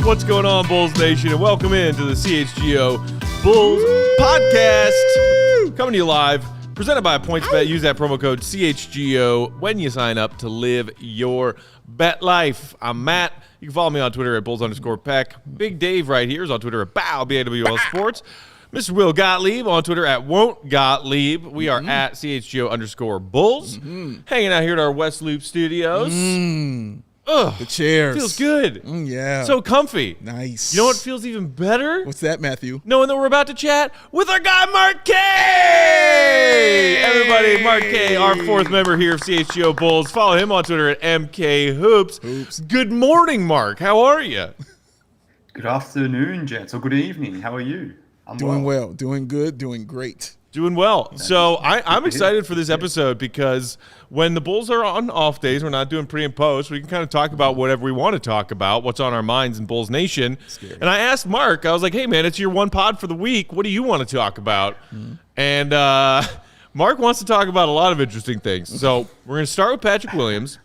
What's going on, Bulls Nation? And welcome into the CHGO Bulls Podcast. Coming to you live, presented by PointsBet. Use that promo code CHGO when you sign up to live your bet life. I'm Matt. You can follow me on Twitter at Bulls_Peck. Big Dave right here is on Twitter at BAWBAWL Sports. Mr. Will Gottlieb on Twitter at Won't Gottlieb. We are at CHGO_Bulls. Hanging out here at our West Loop studios. Ugh, the chairs. Feels good. Yeah. So comfy. Nice. You know what feels even better? What's that, Matthew? Knowing that we're about to chat with our guy, Marc. Hey! Everybody, Marc, our fourth member here of CHGO Bulls. Follow him on Twitter at MKHoops. Good morning, Marc. How are you? Good afternoon, gents, or good evening. How are you? I'm doing well. Doing good. Doing great. Doing well. So I'm excited for this episode because when the Bulls are on off days, we're not doing pre and post. We can kind of talk about whatever we want to talk about, what's on our minds in Bulls Nation. Scary. And I asked Marc, I was like, hey, man, it's your one pod for the week. What do you want to talk about? And Marc wants to talk about a lot of interesting things. So we're going to start with Patrick Williams.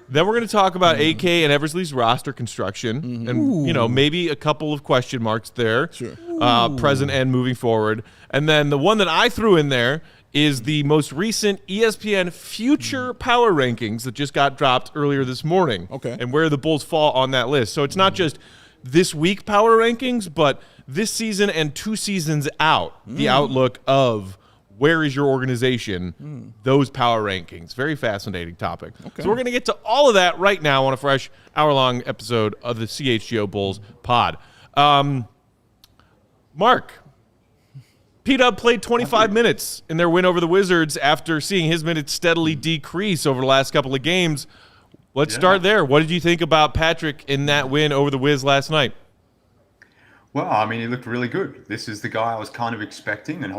Then we're going to talk about AK and Eversley's roster construction and, maybe a couple of question marks there, present and moving forward. And then the one that I threw in there is the most recent ESPN future power rankings that just got dropped earlier this morning. Okay. And where the Bulls fall on that list. So it's not just this week power rankings, but this season and 2 seasons out, the outlook of where is your organization, those power rankings. Very fascinating topic. Okay. So we're going to get to all of that right now on a fresh hour-long episode of the CHGO Bulls pod. Marc, P-Dub played 25 minutes in their win over the Wizards after seeing his minutes steadily decrease over the last couple of games. Let's start there. What did you think about Patrick in that win over the Wiz last night? Well, I mean, he looked really good. This is the guy I was kind of expecting and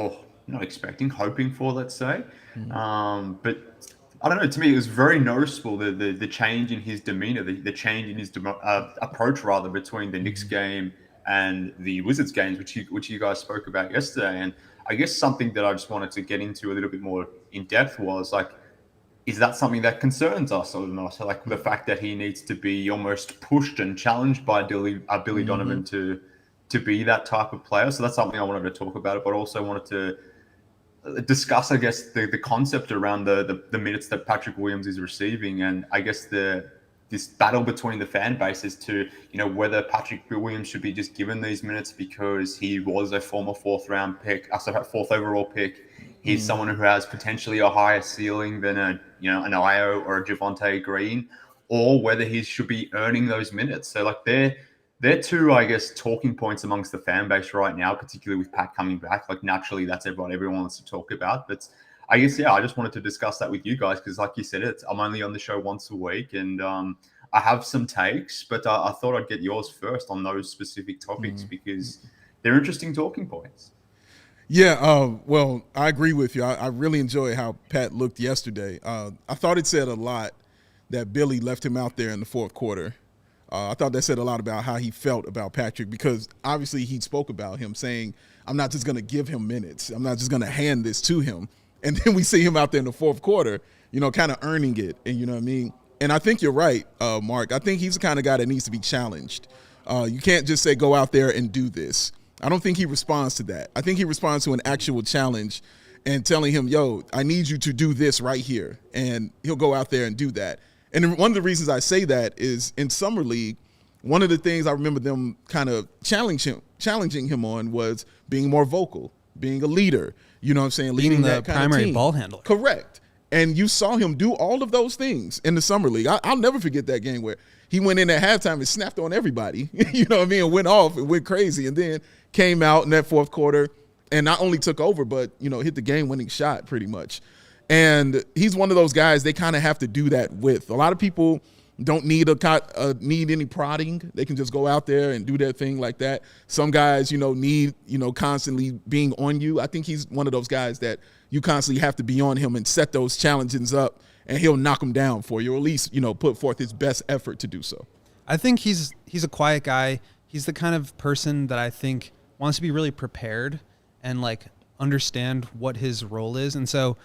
hoping for, let's say. But I don't know, to me, it was very noticeable, the change in his demeanor, the change in his approach, rather, between the Knicks game and the Wizards games, which you guys spoke about yesterday. And I guess something that I just wanted to get into a little bit more in depth was, like, is that something that concerns us or not? Like, the fact that he needs to be almost pushed and challenged by Billy Donovan to be that type of player. So that's something I wanted to talk about, but also wanted to discuss, I guess, the concept around the minutes that Patrick Williams is receiving, and I guess this battle between the fan bases to, whether Patrick Williams should be just given these minutes because he was a former fourth overall pick. He's someone who has potentially a higher ceiling than an Io or a Javonte Green, or whether he should be earning those minutes. So, like, they're two, I guess, talking points amongst the fan base right now, particularly with Pat coming back. Like, naturally, that's everyone wants to talk about. But I guess, I just wanted to discuss that with you guys because, like you said, I'm only on the show once a week, and I have some takes, but I thought I'd get yours first on those specific topics because they're interesting talking points. Yeah, well, I agree with you. I really enjoyed how Pat looked yesterday. I thought it said a lot that Billy left him out there in the fourth quarter. I thought that said a lot about how he felt about Patrick because obviously he spoke about him saying, I'm not just going to give him minutes. I'm not just going to hand this to him. And then we see him out there in the fourth quarter, kind of earning it. And you know what I mean? And I think you're right, Marc. I think he's the kind of guy that needs to be challenged. You can't just say, go out there and do this. I don't think he responds to that. I think he responds to an actual challenge and telling him, yo, I need you to do this right here. And he'll go out there and do that. And one of the reasons I say that is in Summer League, one of the things I remember them kind of challenging him on was being more vocal, being a leader, you know what I'm saying? Leading the that kind primary of team. ball handler. Correct. And you saw him do all of those things in the Summer League. I'll never forget that game where he went in at halftime and snapped on everybody, you know what I mean, and went off and went crazy, and then came out in that fourth quarter and not only took over but, hit the game-winning shot pretty much. And he's one of those guys they kind of have to do that with. A lot of people don't need need any prodding. They can just go out there and do their thing like that. Some guys, need, constantly being on you. I think he's one of those guys that you constantly have to be on him and set those challenges up, and he'll knock them down for you, or at least, put forth his best effort to do so. I think he's a quiet guy. He's the kind of person that I think wants to be really prepared and, like, understand what his role is. And so,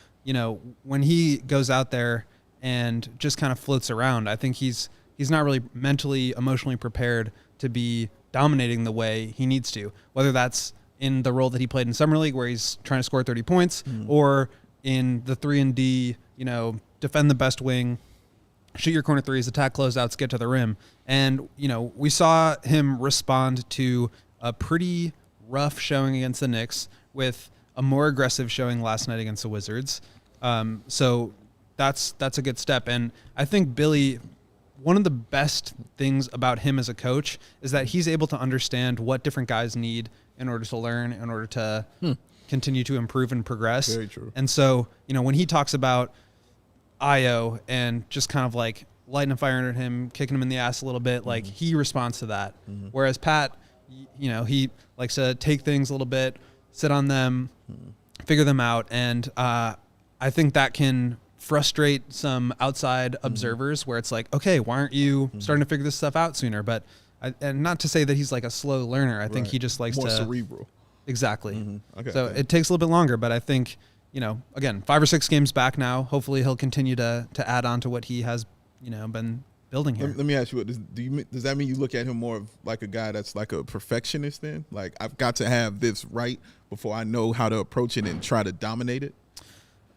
when he goes out there and just kind of floats around, I think he's not really mentally, emotionally prepared to be dominating the way he needs to, whether that's in the role that he played in Summer League where he's trying to score 30 points or in the 3-and-D, defend the best wing, shoot your corner threes, attack closeouts, get to the rim. And, we saw him respond to a pretty rough showing against the Knicks with a more aggressive showing last night against the Wizards. So that's a good step. And I think Billy, one of the best things about him as a coach is that he's able to understand what different guys need in order to learn, in order to continue to improve and progress. Very true. And so, when he talks about Io and just kind of like lighting a fire under him, kicking him in the ass a little bit, like he responds to that. Whereas Pat, he likes to take things a little bit, sit on them, figure them out. And I think that can frustrate some outside observers where it's like, okay, why aren't you starting to figure this stuff out sooner? But and not to say that he's like a slow learner. I think he just likes more to cerebral. Exactly. Okay, So it takes a little bit longer, but I think, again, 5 or 6 games back now, hopefully he'll continue to add on to what he has, been building here. Let me ask you, does that mean you look at him more of like a guy that's like a perfectionist then? Like, I've got to have this right before I know how to approach it and try to dominate it?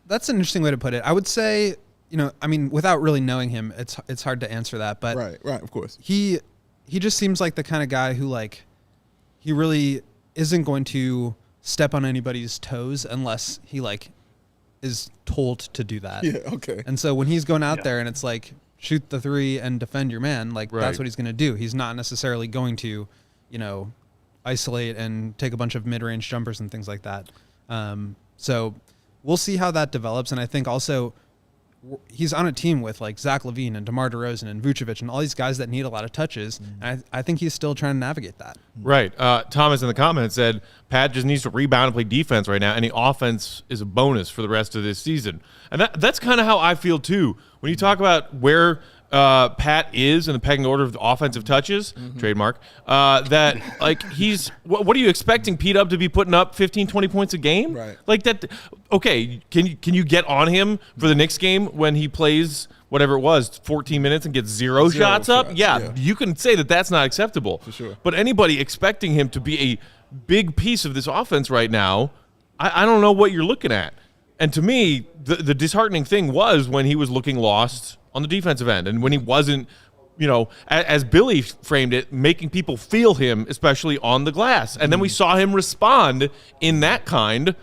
That's an interesting way to put it. I would say, without really knowing him, it's hard to answer that. But right, of course. He just seems like the kind of guy who he really isn't going to step on anybody's toes unless he is told to do that. Yeah, okay. And so when he's going out there and it's like, shoot the 3 and defend your man, that's what he's going to do. He's not necessarily going to, isolate and take a bunch of mid-range jumpers and things like that. So we'll see how that develops. And I think also he's on a team with Zach LaVine and DeMar DeRozan and Vucevic and all these guys that need a lot of touches. And I think he's still trying to navigate that. Right. Thomas in the comments said Pat just needs to rebound and play defense right now. Any offense is a bonus for the rest of this season. And that's kind of how I feel too. When you talk about where Pat is in the pecking order of the offensive touches, trademark, that he's, what are you expecting P-Dub to be putting up 15, 20 points a game? Right. Like that. Okay. Can you get on him for the Knicks game when he plays whatever it was, 14 minutes and gets zero shots up? Yeah. You can say that that's not acceptable. For sure. But anybody expecting him to be a big piece of this offense right now, I don't know what you're looking at. And to me, the disheartening thing was when he was looking lost on the defensive end and when he wasn't, as Billy framed it, making people feel him, especially on the glass. And then we saw him respond in that kind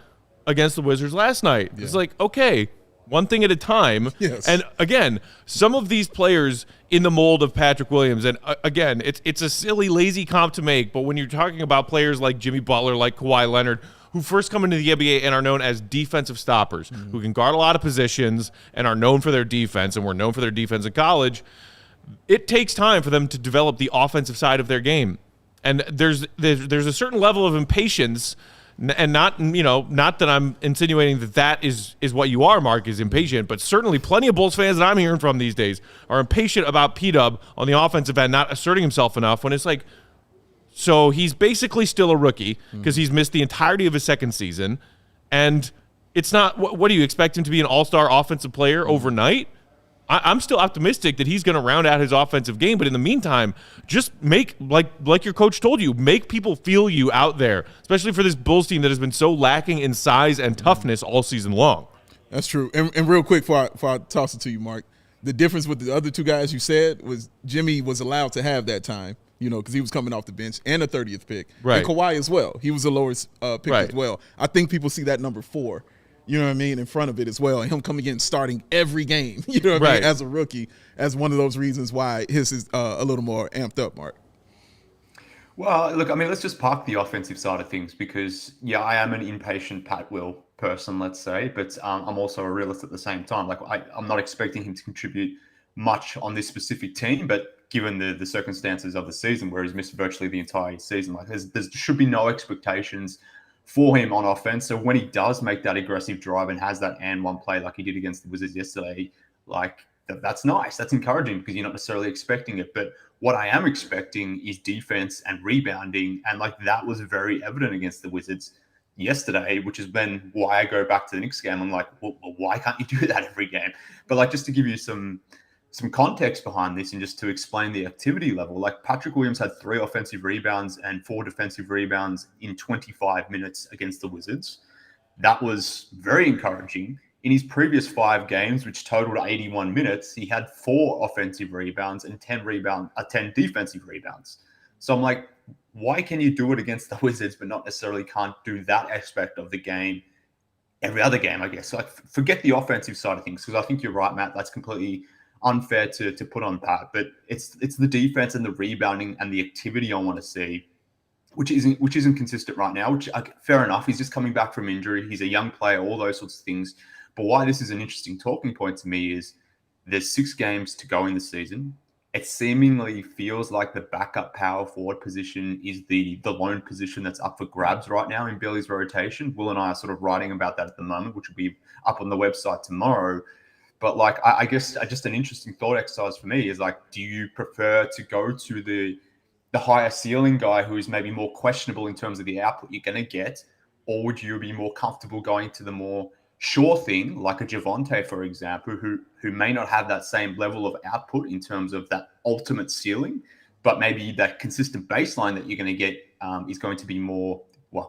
against the Wizards last night. Yeah. It's like, okay, one thing at a time. Yes. And again, some of these players in the mold of Patrick Williams, and again, it's a silly, lazy comp to make, but when you're talking about players like Jimmy Butler, like Kawhi Leonard, who first come into the NBA and are known as defensive stoppers, who can guard a lot of positions and are known for their defense, and were known for their defense in college, it takes time for them to develop the offensive side of their game. And there's a certain level of impatience, and not that I'm insinuating that is what you are, Mark, is impatient, but certainly plenty of Bulls fans that I'm hearing from these days are impatient about P-Dub on the offensive end not asserting himself enough when it's like, so he's basically still a rookie because he's missed the entirety of his second season. And it's not, what do you expect him to be an all-star offensive player overnight? I'm still optimistic that he's going to round out his offensive game. But in the meantime, just make, like your coach told you, make people feel you out there, especially for this Bulls team that has been so lacking in size and toughness all season long. That's true. And real quick before I toss it to you, Mark, the difference with the other two guys you said was Jimmy was allowed to have that time. Because he was coming off the bench and a 30th pick. Right. And Kawhi as well. He was the lowest pick as well. I think people see that number 4, in front of it as well. And him coming in starting every game, I mean, as a rookie, as one of those reasons why his is a little more amped up, Mark. Well, look, I mean, let's just park the offensive side of things because, I am an impatient Pat Will person, let's say, but I'm also a realist at the same time. I'm not expecting him to contribute much on this specific team, but given the circumstances of the season where he's missed virtually the entire season, there should be no expectations for him on offense. So when he does make that aggressive drive and has that and one play like he did against the Wizards yesterday, that's nice. That's encouraging because you're not necessarily expecting it. But what I am expecting is defense and rebounding. And that was very evident against the Wizards yesterday, which has been why I go back to the Knicks game. I'm like, well, why can't you do that every game? But just to give you some some context behind this and just to explain the activity level, like Patrick Williams had 3 offensive rebounds and 4 defensive rebounds in 25 minutes against the Wizards. That was very encouraging. In his previous 5 games, which totaled 81 minutes, he had 4 offensive rebounds and 10 defensive rebounds. So I'm like, why can you do it against the Wizards, but not necessarily can't do that aspect of the game every other game, I guess? So, like, forget the offensive side of things, because I think you're right, Matt. That's completely unfair to put on Pat. But it's the defense and the rebounding and the activity I want to see, which isn't consistent right now. Which, fair enough. He's just coming back from injury. He's a young player. All those sorts of things. But why this is an interesting talking point to me is there's 6 games to go in the season. It seemingly feels like the backup power forward position is the lone position that's up for grabs right now in Billy's rotation. Will and I are sort of writing about that at the moment, which will be up on the website tomorrow. But like, I guess just an interesting thought exercise for me is like, do you prefer to go to the higher ceiling guy who is maybe more questionable in terms of the output you're going to get, or would you be more comfortable going to the more sure thing, like a Javonte, for example, who may not have that same level of output in terms of that ultimate ceiling, but maybe that consistent baseline that you're going to get is going to be more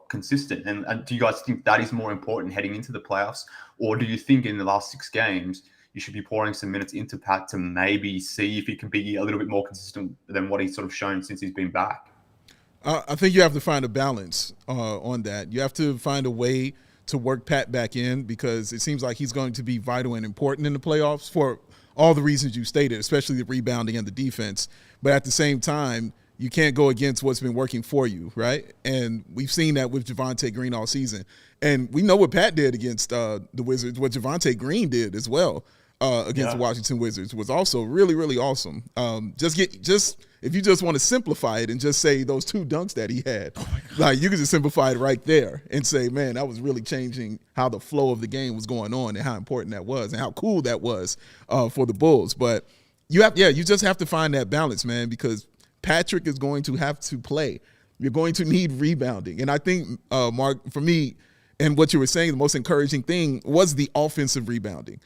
consistent. And do you guys think that is more important heading into the playoffs, or do you think in the last 6 games you should be pouring some minutes into Pat to maybe see if he can be a little bit more consistent than what he's sort of shown since he's been back? I think you have to find a balance on that. You have to find a way to work Pat back in, because it seems like he's going to be vital and important in the playoffs for all the reasons you stated, especially the rebounding and the defense. But at the same time, you can't go against what's been working for you, right? And we've seen that with Javonte Green all season. And we know what Pat did against the Wizards, what Javonte Green did as well against the Washington Wizards was also really, really awesome. If you just want to simplify it and just say those 2 dunks that he had, like, you can just simplify it right there and say, man, that was really changing how the flow of the game was going on and how important that was and how cool that was for the Bulls. But you just have to find that balance, man, because Patrick is going to have to play. You're going to need rebounding. And I think, Mark, for me, and what you were saying, the most encouraging thing was the offensive rebounding.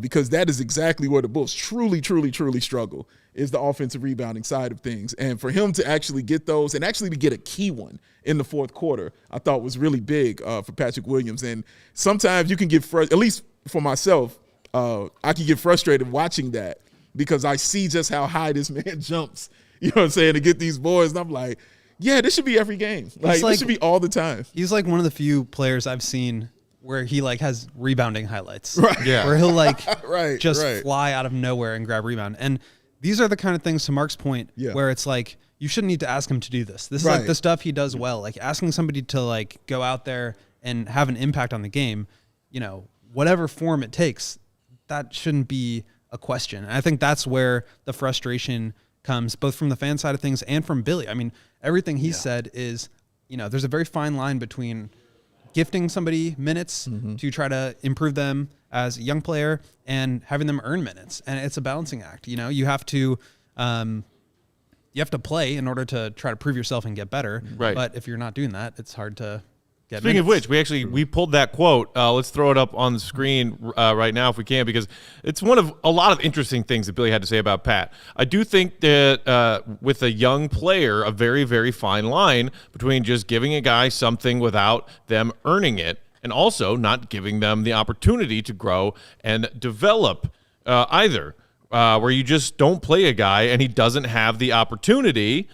Because that is exactly where the Bulls truly, truly, truly struggle, is the offensive rebounding side of things. And for him to actually get those and actually to get a key one in the 4th quarter, I thought was really big for Patrick Williams. And sometimes you can get at least for myself, I can get frustrated watching that, because I see just how high this man jumps, you know what I'm saying, to get these boys. And I'm like, yeah, this should be every game. Like, this should be all the time. He's like one of the few players I've seen where he like has rebounding highlights, right? Yeah, where he'll like just right. fly out of nowhere and grab rebound. And these are the kind of things, to Mark's point, where it's like you shouldn't need to ask him to do this. This is like the stuff he does well. Like asking somebody to like go out there and have an impact on the game, you know, whatever form it takes, that shouldn't be a question. And I think that's where the frustration comes, both from the fan side of things and from Billy. I mean, everything he said is, you know, there's a very fine line between gifting somebody minutes to try to improve them as a young player and having them earn minutes. And it's a balancing act. You know, you have to play in order to try to prove yourself and get better. Right. But if you're not doing that, it's hard to get Speaking minutes. of which, we pulled that quote. Let's throw it up on the screen right now if we can, because it's one of a lot of interesting things that Billy had to say about Pat. I do think that with a young player, a very, very fine line between just giving a guy something without them earning it and also not giving them the opportunity to grow and develop either, where you just don't play a guy and he doesn't have the opportunity.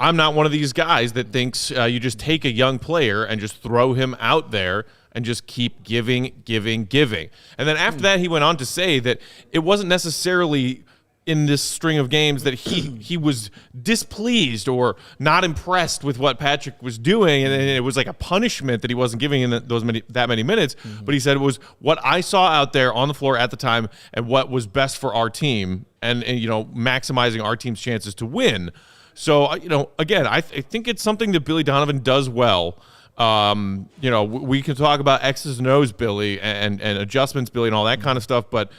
I'm not one of these guys that thinks you just take a young player and just throw him out there and just keep giving. And then after that, he went on to say that it wasn't necessarily in this string of games that he was displeased or not impressed with what Patrick was doing, and it was like a punishment that he wasn't giving in that many minutes. But he said it was what I saw out there on the floor at the time and what was best for our team and you know, maximizing our team's chances to win. So, you know, again, I think it's something that Billy Donovan does well. You know, we can talk about X's and O's, Billy, and adjustments, Billy, and all that kind of stuff, but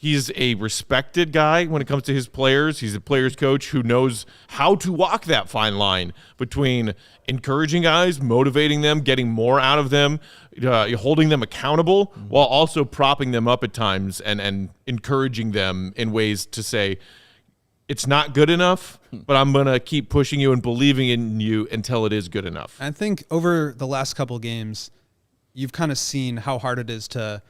He's a respected guy when it comes to his players. He's a players coach who knows how to walk that fine line between encouraging guys, motivating them, getting more out of them, holding them accountable, while also propping them up at times and encouraging them in ways to say, it's not good enough, but I'm going to keep pushing you and believing in you until it is good enough. I think over the last couple of games, you've kind of seen how hard it is to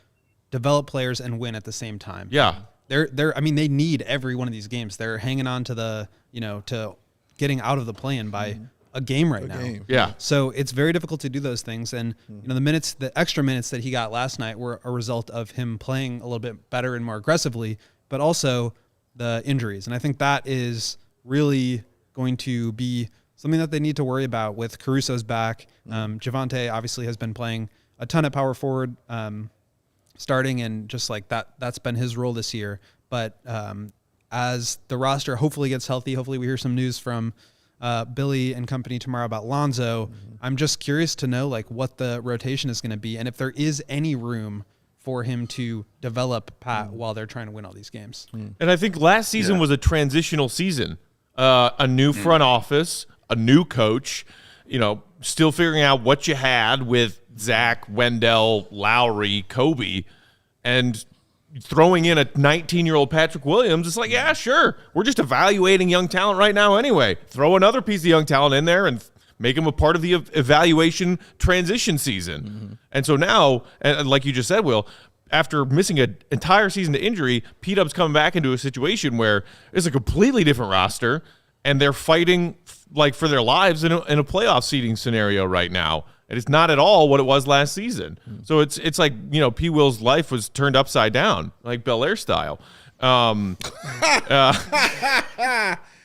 develop players and win at the same time. Yeah. I mean, they need every one of these games. They're hanging on to to getting out of the play-in by a game right now. Yeah. So it's very difficult to do those things. And, the extra minutes that he got last night were a result of him playing a little bit better and more aggressively, but also the injuries. And I think that is really going to be something that they need to worry about with Caruso's back. Javonte obviously has been playing a ton at power forward, starting, and just like that's been his role this year. But as the roster hopefully gets healthy, hopefully we hear some news from Billy and company tomorrow about Lonzo. I'm just curious to know like what the rotation is going to be and if there is any room for him to develop Pat while they're trying to win all these games. And I think last season was a transitional season. A new front office, a new coach, still figuring out what you had with Zach, Wendell, Lowry, Kobe, and throwing in a 19-year-old Patrick Williams. It's like, yeah, sure. We're just evaluating young talent right now anyway. Throw another piece of young talent in there and make them a part of the evaluation transition season. And so now, and like you just said, Will, after missing an entire season to injury, P-Dub's coming back into a situation where it's a completely different roster, and they're fighting like for their lives in a playoff seeding scenario right now. And it's not at all what it was last season. So it's like, P. Will's life was turned upside down, like Bel Air style. All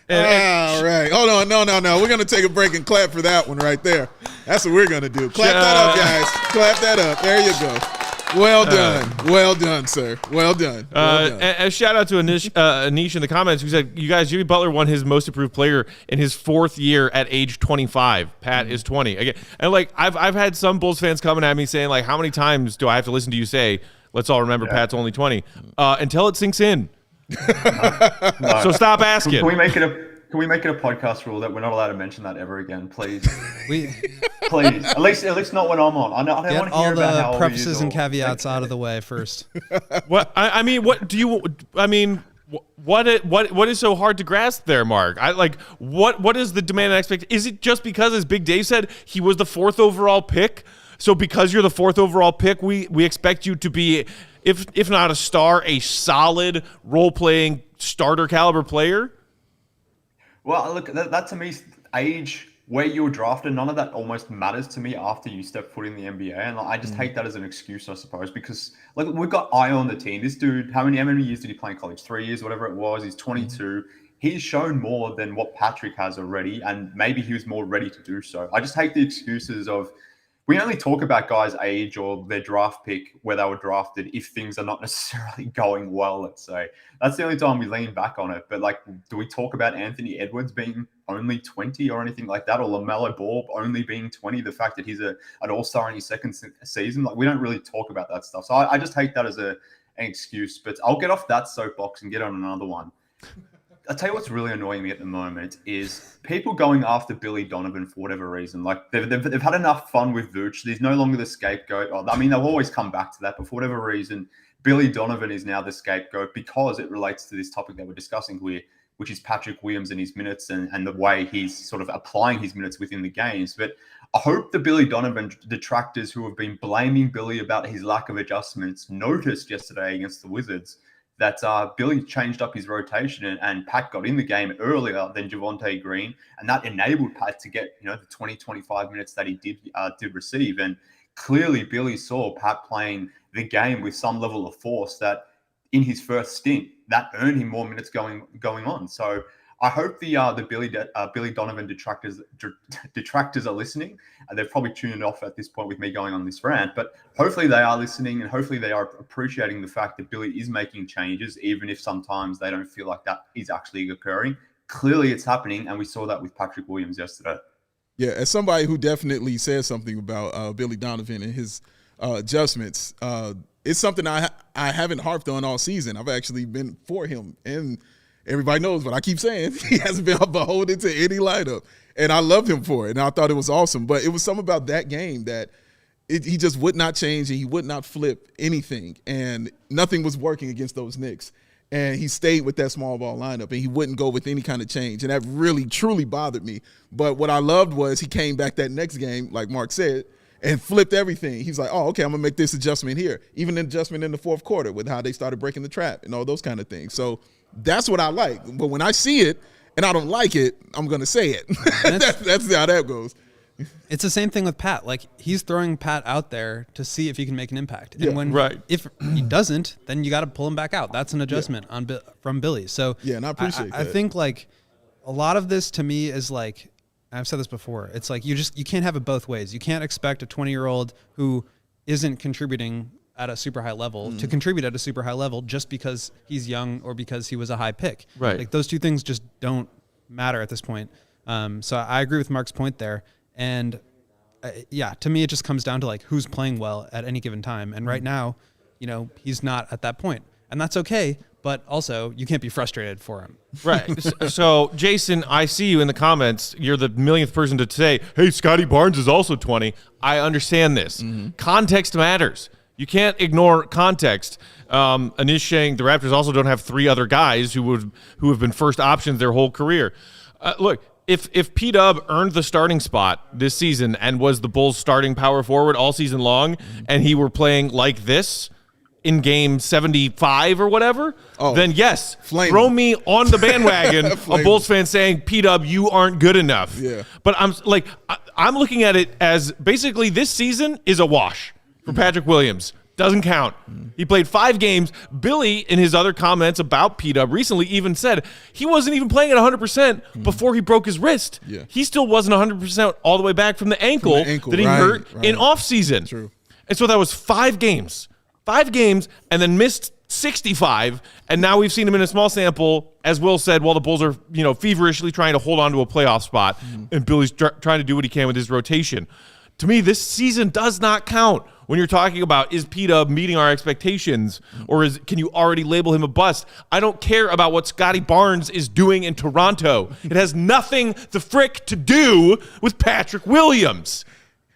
right. Hold on. No. We're going to take a break and clap for that one right there. That's what we're going to do. Clap that up, guys. Clap that up. There you go. Well done. Well done, sir. Well done. A shout out to Anish in the comments who said, you guys, Jimmy Butler won his most improved player in his 4th year at age 25. Pat is 20. Again, and like I've had some Bulls fans coming at me saying, like, how many times do I have to listen to you say, let's all remember Pat's only 20, until it sinks in. No. So stop asking. Can we make it a podcast rule that we're not allowed to mention that ever again, please? Please. At least not when I'm on. I don't Get want to hear all about how the old prefaces and he is or- caveats out of the way first. What I mean, what do you? I mean, what is so hard to grasp there, Mark? What is the demand and expectation? Is it just because, as Big Dave said, he was the 4th overall pick? So because you're the 4th overall pick, we expect you to be, if not a star, a solid role-playing starter caliber player? Well, look, that to me, age, where you were drafted, none of that almost matters to me after you step foot in the NBA. And I just take that as an excuse, I suppose, because like we've got Io on the team. This dude, how many years did he play in college? 3 years, whatever it was. He's 22. He's shown more than what Patrick has already, and maybe he was more ready to do so. I just hate the excuses of, we only talk about guys' age or their draft pick, where they were drafted, if things are not necessarily going well, let's say. That's the only time we lean back on it. But, like, do we talk about Anthony Edwards being only 20 or anything like that, or LaMelo Ball only being 20, the fact that he's an all-star in his 2nd season? Like, we don't really talk about that stuff. So I just take that as an excuse. But I'll get off that soapbox and get on another one. I'll tell you what's really annoying me at the moment is people going after Billy Donovan for whatever reason. Like they've had enough fun with Vooch. He's no longer the scapegoat. I mean, they'll always come back to that, but for whatever reason, Billy Donovan is now the scapegoat because it relates to this topic that we're discussing here, which is Patrick Williams and his minutes and the way he's sort of applying his minutes within the games. But I hope the Billy Donovan detractors who have been blaming Billy about his lack of adjustments noticed yesterday against the Wizards that Billy changed up his rotation and Pat got in the game earlier than Javonte Green, and that enabled Pat to get the 20-25 minutes that he did receive. And clearly Billy saw Pat playing the game with some level of force that in his first stint that earned him more minutes going on. So I hope the Billy Donovan detractors are listening. They've probably tuned off at this point with me going on this rant, but hopefully they are listening and hopefully they are appreciating the fact that Billy is making changes, even if sometimes they don't feel like that is actually occurring. Clearly it's happening, and we saw that with Patrick Williams yesterday. Yeah, as somebody who definitely said something about Billy Donovan and his adjustments, it's something I haven't harped on all season. I've actually been for him, and everybody knows what I keep saying. He hasn't been beholden to any lineup, and I love him for it, and I thought it was awesome. But it was something about that game that he just would not change, and he would not flip anything, and nothing was working against those Knicks. And he stayed with that small ball lineup, and he wouldn't go with any kind of change, and that really, truly bothered me. But what I loved was he came back that next game, like Mark said, and flipped everything. He's like, oh, okay, I'm going to make this adjustment here. Even an adjustment in the fourth quarter with how they started breaking the trap and all those kind of things. So that's what I like. But when I see it and I don't like it, I'm going to say it. That's how that goes. It's the same thing with Pat. Like, he's throwing Pat out there to see if he can make an impact. And if he doesn't, then you got to pull him back out. That's an adjustment from Billy. So yeah, and I appreciate that. I think, like, a lot of this to me is like, I've said this before, it's like you can't have it both ways. You can't expect a 20-year-old who isn't contributing at a super high level to contribute at a super high level just because he's young or because he was a high pick. Right. Like, those two things just don't matter at this point. So I agree with Mark's point there. And to me, it just comes down to like who's playing well at any given time. And right now, he's not at that point, and that's okay. But also, you can't be frustrated for him. Right. So, Jason, I see you in the comments. You're the millionth person to say, hey, Scotty Barnes is also 20. I understand this. Context matters. You can't ignore context. Anish saying the Raptors also don't have 3 other guys who have been first options their whole career. Look, if P-Dub earned the starting spot this season and was the Bulls' starting power forward all season long, and he were playing like this in game 75 or whatever, then yes, throw me on the bandwagon of Bulls fans saying, P-Dub, you aren't good enough. Yeah. But I'm looking at it as basically this season is a wash for Patrick Williams. Doesn't count. He played 5 games. Billy, in his other comments about P-Dub recently, even said he wasn't even playing at 100% before he broke his wrist. Yeah. He still wasn't 100% all the way back from the ankle that he hurt in offseason. True. And so that was 5 games. 5 games, and then missed 65, and now we've seen him in a small sample, as Will said, while the Bulls are feverishly trying to hold on to a playoff spot, and Billy's trying to do what he can with his rotation. To me, this season does not count when you're talking about, is P-Dub meeting our expectations, or can you already label him a bust? I don't care about what Scotty Barnes is doing in Toronto. It has nothing the frick to do with Patrick Williams.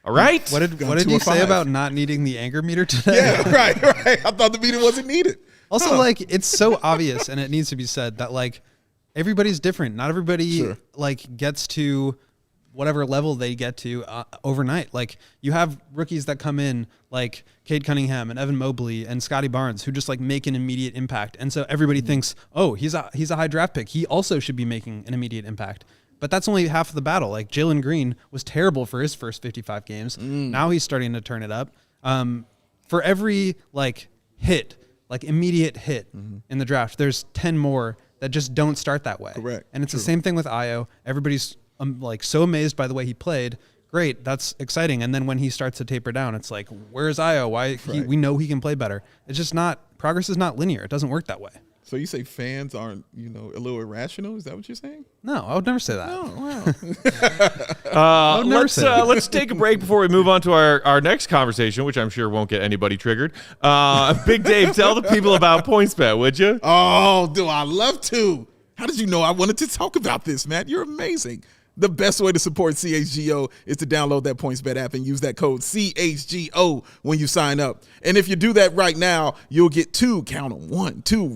All right? What did he say about not needing the anger meter today? Yeah, right. I thought the meter wasn't needed. Also, it's so obvious, and it needs to be said, that, everybody's different. Not everybody, gets to whatever level they get to overnight. You have rookies that come in, like Cade Cunningham and Evan Mobley and Scotty Barnes, who just, make an immediate impact. And so everybody thinks, oh, he's a high draft pick. He also should be making an immediate impact. But that's only half of the battle. Jalen Green was terrible for his first 55 games. Now he's starting to turn it up. For every hit, immediate hit in the draft, there's 10 more that just don't start that way. Correct. And it's the same thing with Ayo. Everybody's so amazed by the way he played. Great, that's exciting. And then when he starts to taper down, it's like, where's Ayo? Why? We know he can play better. It's just progress is not linear. It doesn't work that way. So you say fans aren't, a little irrational? Is that what you're saying? No, I would never say that. Oh, wow. Let's take a break before we move on to our next conversation, which I'm sure won't get anybody triggered. Big Dave, tell the people about PointsBet, would you? Oh, do I love to? How did you know I wanted to talk about this, Matt? You're amazing. The best way to support CHGO is to download that PointsBet app and use that code CHGO when you sign up. And if you do that right now, you'll get 2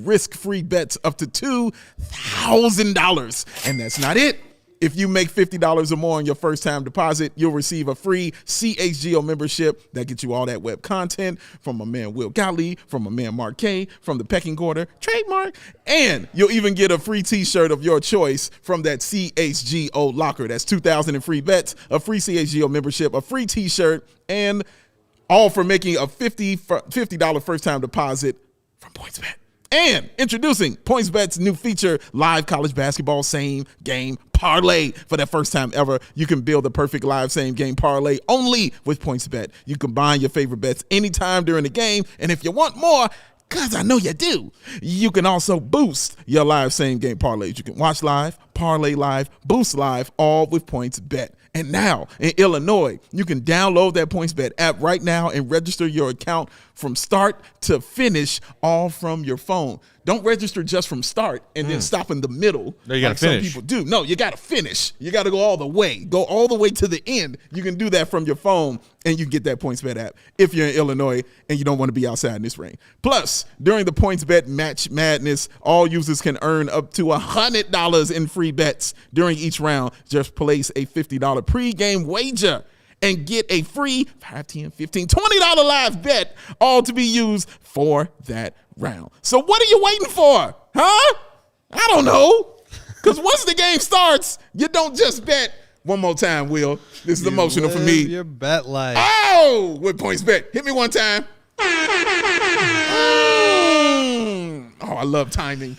risk-free bets up to $2,000. And that's not it. If you make $50 or more on your first time deposit, you'll receive a free CHGO membership that gets you all that web content from my man Will Gottlieb, from my man Marc, from the Pecking Order, trademark, and you'll even get a free t-shirt of your choice from that CHGO locker. That's $2,000 in free bets, a free CHGO membership, a free t-shirt, and all for making a $50 first time deposit from PointsBet. And introducing PointsBet's new feature, live college basketball same game parlay. For that first time ever, you can build the perfect live same game parlay only with PointsBet. You combine your favorite bets anytime during the game, and if you want more, because I know you do, you can also boost your live same game parlays. You can watch live, Parlay Live, Boost Live, all with PointsBet. And now in Illinois, you can download that PointsBet app right now and register your account from start to finish, all from your phone. Don't register just from start and then stop in the middle. No, you got to finish. Some people do. No, you got to finish. You got to go all the way. Go all the way to the end. You can do that from your phone, and you get that PointsBet app if you're in Illinois and you don't want to be outside in this rain. Plus, during the PointsBet Match Madness, all users can earn up to $100 in free bets during each round. Just place a $50 pregame wager and get a free $5, $10, $15, $20 live bet, all to be used for that round. So what are you waiting for? Huh? I don't know. Because once the game starts, you don't just bet. One more time, Will. This is emotional for me. Your bet life. Oh, with PointsBet. Hit me one time. Oh, I love timing.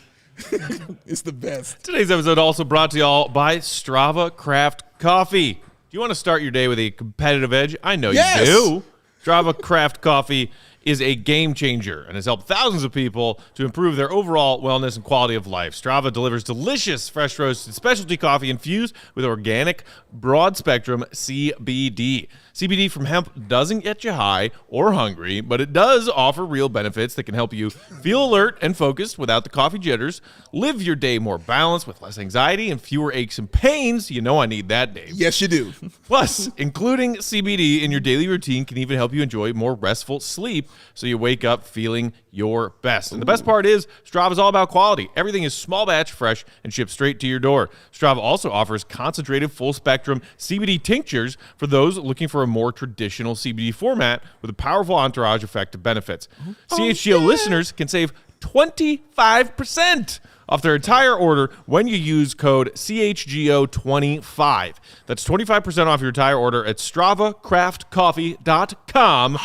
It's the best. Today's episode also brought to y'all by Strava Craft Coffee. Do you want to start your day with a competitive edge? I know you do. Strava Craft Coffee is a game changer and has helped thousands of people to improve their overall wellness and quality of life. Strava delivers delicious, fresh roasted specialty coffee infused with organic, broad-spectrum CBD. CBD from hemp doesn't get you high or hungry, but it does offer real benefits that can help you feel alert and focused without the coffee jitters, live your day more balanced with less anxiety and fewer aches and pains. You know I need that, Dave. Yes, you do. Plus, including CBD in your daily routine can even help you enjoy more restful sleep so you wake up feeling your best. And the best part is, Strava is all about quality. Everything is small batch, fresh, and shipped straight to your door. Strava also offers concentrated full-spectrum CBD tinctures for those looking for a more traditional CBD format with a powerful entourage effect of benefits. CHGO listeners can save 25% off their entire order when you use code CHGO25. That's 25% off your entire order at StravaCraftCoffee.com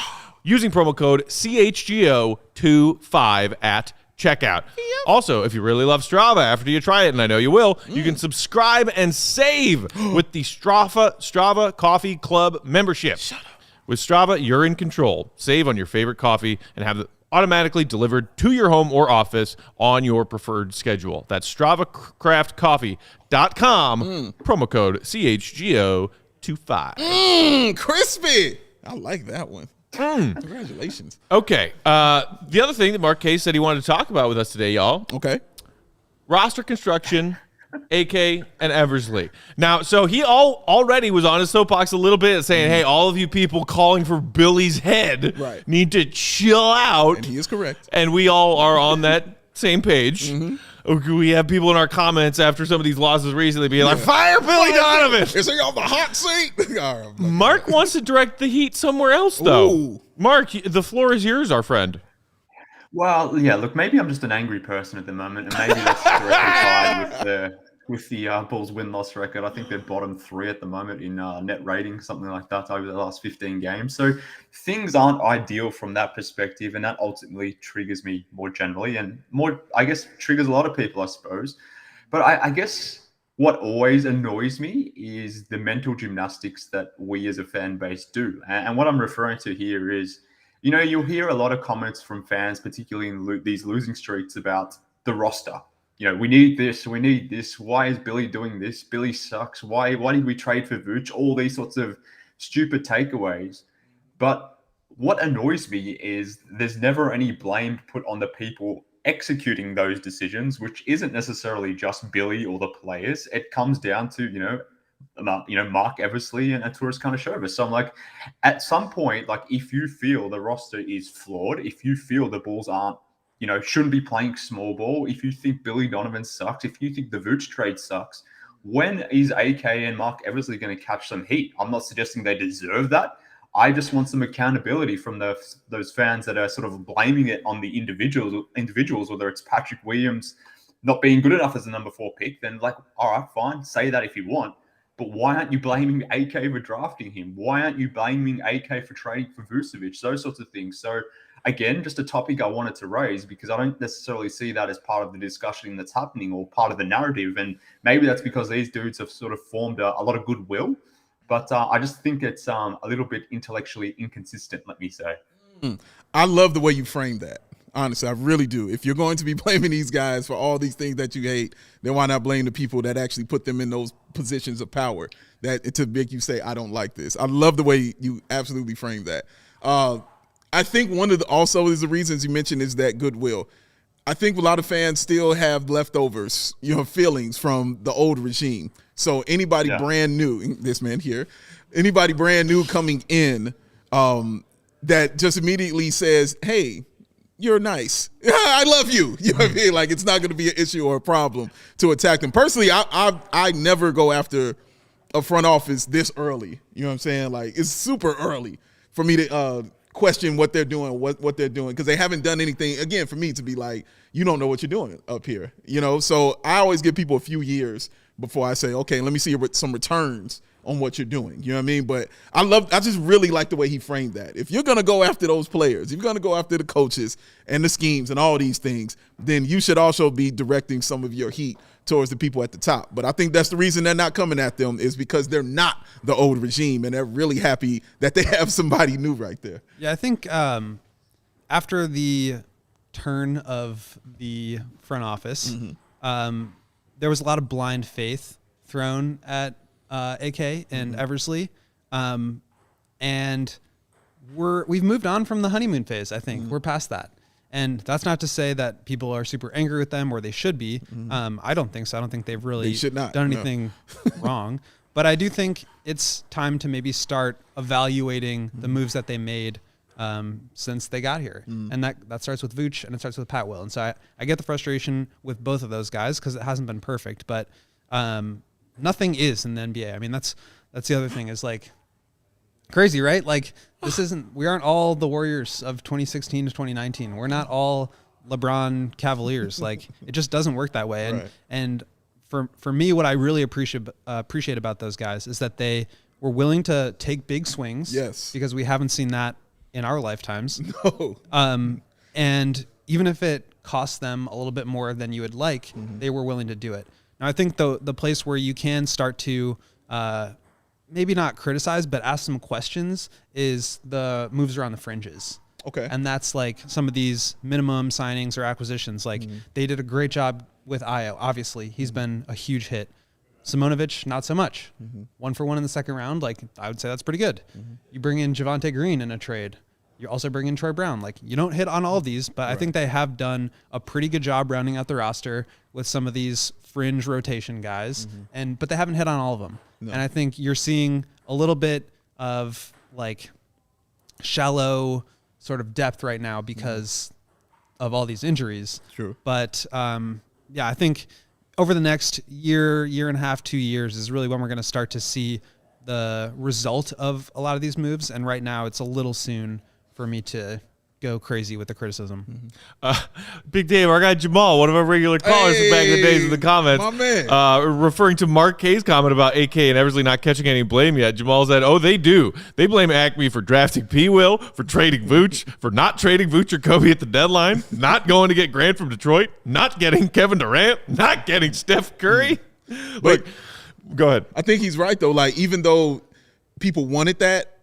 using promo code CHGO25 at checkout. Also, if you really love Strava after you try it, and I know you will, you can subscribe and save with the Strava Coffee Club membership. Shut up. With Strava, you're in control. Save on your favorite coffee and have it automatically delivered to your home or office on your preferred schedule. That's StravaCraftCoffee.com, promo code CHGO25. Crispy. I like that one. Congratulations. Okay. The other thing that Mark K said he wanted to talk about with us today, y'all. Okay. Roster construction, AK, and Eversley. Now, so he already was on his soapbox a little bit saying, hey, all of you people calling for Billy's head need to chill out. And he is correct. And we all are on that same page. We have people in our comments after some of these losses recently being like, fire Billy Donovan. Is he on the hot seat? Mark wants to direct the heat somewhere else, though. Ooh. Mark, the floor is yours, our friend. Well, yeah, look, maybe I'm just an angry person at the moment, and maybe that's directly tied with the Bulls win-loss record. I think they're bottom 3 at the moment in net rating, something like that, over the last 15 games. So things aren't ideal from that perspective, and that ultimately triggers me more generally, and more, I guess, triggers a lot of people, I suppose. But I guess what always annoys me is the mental gymnastics that we as a fan base do. And what I'm referring to here is, you know, you'll hear a lot of comments from fans, particularly in these losing streaks, about the roster. You know, we need this. Why is Billy doing this? Billy sucks. Why did we trade for Vooch? All these sorts of stupid takeaways. But what annoys me is there's never any blame put on the people executing those decisions, which isn't necessarily just Billy or the players. It comes down to, Marc, Eversley, and Arturas Karnisovas. So I'm like, at some point, like, if you feel the roster is flawed, if you feel the Bulls shouldn't be playing small ball, if you think Billy Donovan sucks, if you think the Vooch trade sucks, when is AK and Marc Eversley going to catch some heat? I'm not suggesting they deserve that. I just want some accountability from those fans that are sort of blaming it on the individuals, whether it's Patrick Williams not being good enough as a number 4 pick. Then, like, all right, fine, say that if you want. But why aren't you blaming AK for drafting him? Why aren't you blaming AK for trading for Vucevic? Those sorts of things. So, again, just a topic I wanted to raise because I don't necessarily see that as part of the discussion that's happening or part of the narrative. And maybe that's because these dudes have sort of formed a lot of goodwill. But I just think it's a little bit intellectually inconsistent, let me say. I love the way you framed that. Honestly, I really do. If you're going to be blaming these guys for all these things that you hate, then why not blame the people that actually put them in those positions of power that to make you say, I don't like this. I love the way you absolutely framed that. I think one of the also is the reasons you mentioned is that goodwill. I think a lot of fans still have leftovers, feelings from the old regime. So anybody brand new, this man here, anybody brand new coming in that just immediately says, hey, you're nice. I love you. You know what I mean? Like, it's not going to be an issue or a problem to attack them. Personally, I never go after a front office this early. You know what I'm saying? Like, it's super early for me to question what they're doing, what they're doing, because they haven't done anything, again, for me to be like, you don't know what you're doing up here. So I always give people a few years before I say, okay, let me see some returns on what you're doing. You know what I mean? But I just really like the way he framed that. If you're going to go after those players, if you're going to go after the coaches and the schemes and all these things, then you should also be directing some of your heat towards the people at the top. But I think that's the reason they're not coming at them, is because they're not the old regime, and they're really happy that they have somebody new right there. Yeah, I think after the turn of the front office, there was a lot of blind faith thrown at AK and Eversley, and we've moved on from the honeymoon phase. I think we're past that, and that's not to say that people are super angry with them, or they should be. I don't think so. I don't think they've really done anything wrong, but I do think it's time to maybe start evaluating the moves that they made since they got here, and that starts with Vooch and it starts with Pat Will. And so I get the frustration with both of those guys because it hasn't been perfect, but nothing is in the NBA. I mean, that's the other thing, is like crazy, right? Like, we aren't all the Warriors of 2016 to 2019. We're not all LeBron Cavaliers. Like, it just doesn't work that way. And and for me, what I really appreciate about those guys is that they were willing to take big swings. Yes. Because we haven't seen that in our lifetimes. No. And even if it cost them a little bit more than you would like, they were willing to do it. Now, I think the place where you can start to maybe not criticize, but ask some questions is the moves around the fringes. Okay. And that's like some of these minimum signings or acquisitions. Like, they did a great job with Ayo. Obviously, he's been a huge hit. Simonovic, not so much. 1 for 1 in the second round. Like, I would say that's pretty good. You bring in Javonte Green in a trade. You also bring in Troy Brown. Like, you don't hit on all of these, but I think they have done a pretty good job rounding out the roster with some of these fringe rotation guys, but they haven't hit on all of them. No. And I think you're seeing a little bit of like shallow sort of depth right now because of all these injuries. True. But I think over the next year and a half, 2 years is really when we're going to start to see the result of a lot of these moves. And right now it's a little soon for me to go crazy with the criticism. Big Dave, our guy Jamal, one of our regular callers from back in the days in the comments, my man. Referring to Mark K's comment about AK and Eversley not catching any blame yet, Jamal said, they do. They blame Acme for drafting P. Will, for trading Vooch, for not trading Vooch or Kobe at the deadline, not going to get Grant from Detroit, not getting Kevin Durant, not getting Steph Curry. Look, go ahead. I think he's right, though. Like, even though people wanted that,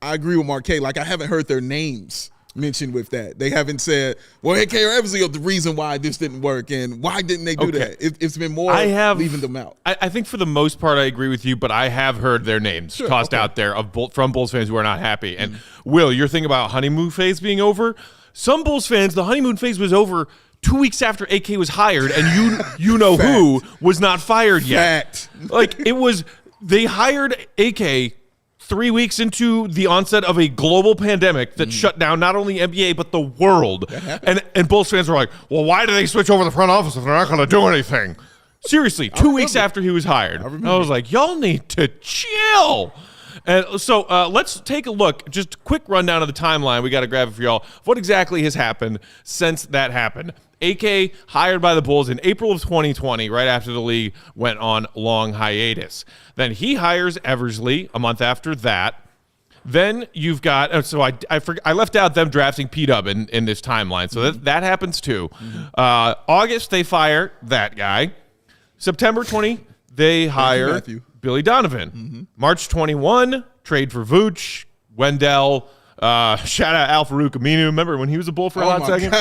I agree with Mark K. Like, I haven't heard their names mentioned with that. They haven't said, well, AK or Eversley are the reason why this didn't work, and why didn't they do that? It's been more leaving them out. I think for the most part I agree with you, but I have heard their names tossed out there from Bulls fans who are not happy. And Will, you're thinking about honeymoon phase being over? Some Bulls fans, the honeymoon phase was over 2 weeks after AK was hired, and you know who was not fired yet. Like, it was, they hired AK 3 weeks into the onset of a global pandemic that shut down not only NBA but the world. And Bulls fans were like, well, why do they switch over the front office if they're not going to do anything? Seriously, 2 weeks after he was hired. I was like, y'all need to chill. And so let's take a look, just a quick rundown of the timeline. We got to grab it for y'all. What exactly has happened since that happened? AK hired by the Bulls in April of 2020, right after the league went on long hiatus. Then he hires Eversley a month after that. Then you've got, I left out them drafting P-Dub in this timeline, so that happens too. August, they fire that guy. September 20, they hire Billy Donovan. March 21, trade for Vooch, Wendell, Shout out Al Farouk Aminu. Remember when he was a Bull for a hot second?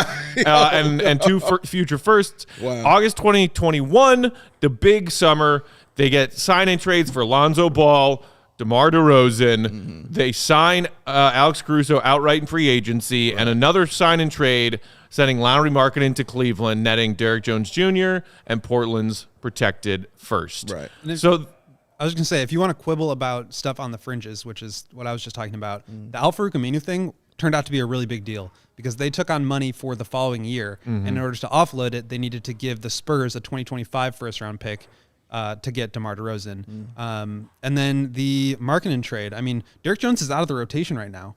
And two future firsts. Wow. August 2021, the big summer. They get sign-in trades for Lonzo Ball, DeMar DeRozan. Mm-hmm. They sign Alex Caruso outright in free agency, and another sign-in trade sending Lauri Markkanen to Cleveland, netting Derrick Jones Jr. and Portland's protected first. Right. So I was going to say, if you want to quibble about stuff on the fringes, which is what I was just talking about, the Al Farouk Aminu thing turned out to be a really big deal because they took on money for the following year. And in order to offload it, they needed to give the Spurs a 2025 first-round pick to get DeMar DeRozan. And then the Markkanen trade. I mean, Derrick Jones is out of the rotation right now.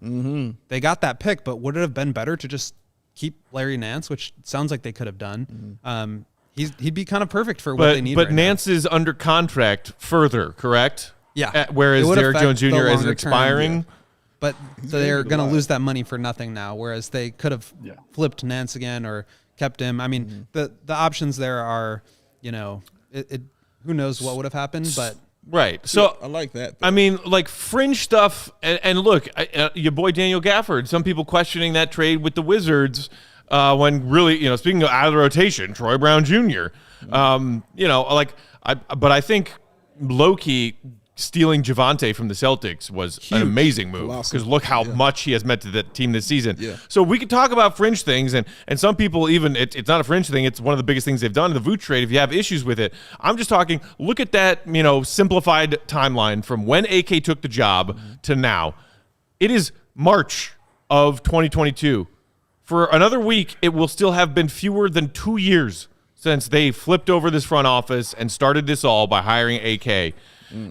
They got that pick, but would it have been better to just keep Larry Nance, which sounds like they could have done? He'd be kind of perfect for what they need. But right Nance is under contract further, correct? Yeah. Whereas It would Derrick affect Jones the Jr. isn't longer expiring. term, But they're going to lose that money for nothing now, whereas they could have flipped Nance again or kept him. I mean, the options there are, who knows what would have happened, but Right. So I like that, though. I mean, like fringe stuff, and look, your boy Daniel Gafford. Some people questioning that trade with the Wizards when really, speaking of out of the rotation, Troy Brown Jr. But I think low-key stealing Javante from the Celtics was an amazing move because look how much he has meant to the team this season. Yeah. So we could talk about fringe things, and some people even it's not a fringe thing. It's one of the biggest things they've done in the Vooch trade. If you have issues with it, I'm just talking. Look at that, simplified timeline from when AK took the job to now. It is March of 2022. For another week, it will still have been fewer than 2 years since they flipped over this front office and started this all by hiring AK.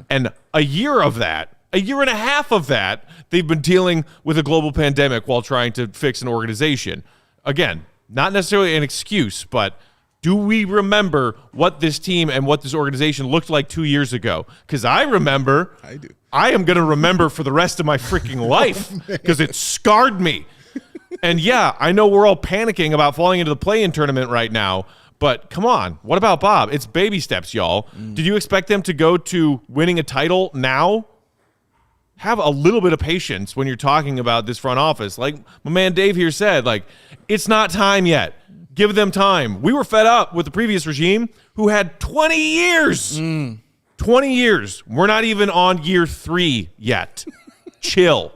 And a year and a half of that, they've been dealing with a global pandemic while trying to fix an organization. Again, not necessarily an excuse, but do we remember what this team and what this organization looked like 2 years ago? Because I remember. I do. I am going to remember for the rest of my freaking life because it scarred me. And yeah, I know we're all panicking about falling into the play-in tournament right now, but come on, what about Bob? It's baby steps, y'all. Did you expect them to go to winning a title now? Have a little bit of patience when you're talking about this front office. Like my man Dave here said, it's not time yet. Give them time. We were fed up with the previous regime who had 20 years. 20 years. We're not even on year 3 yet. Chill.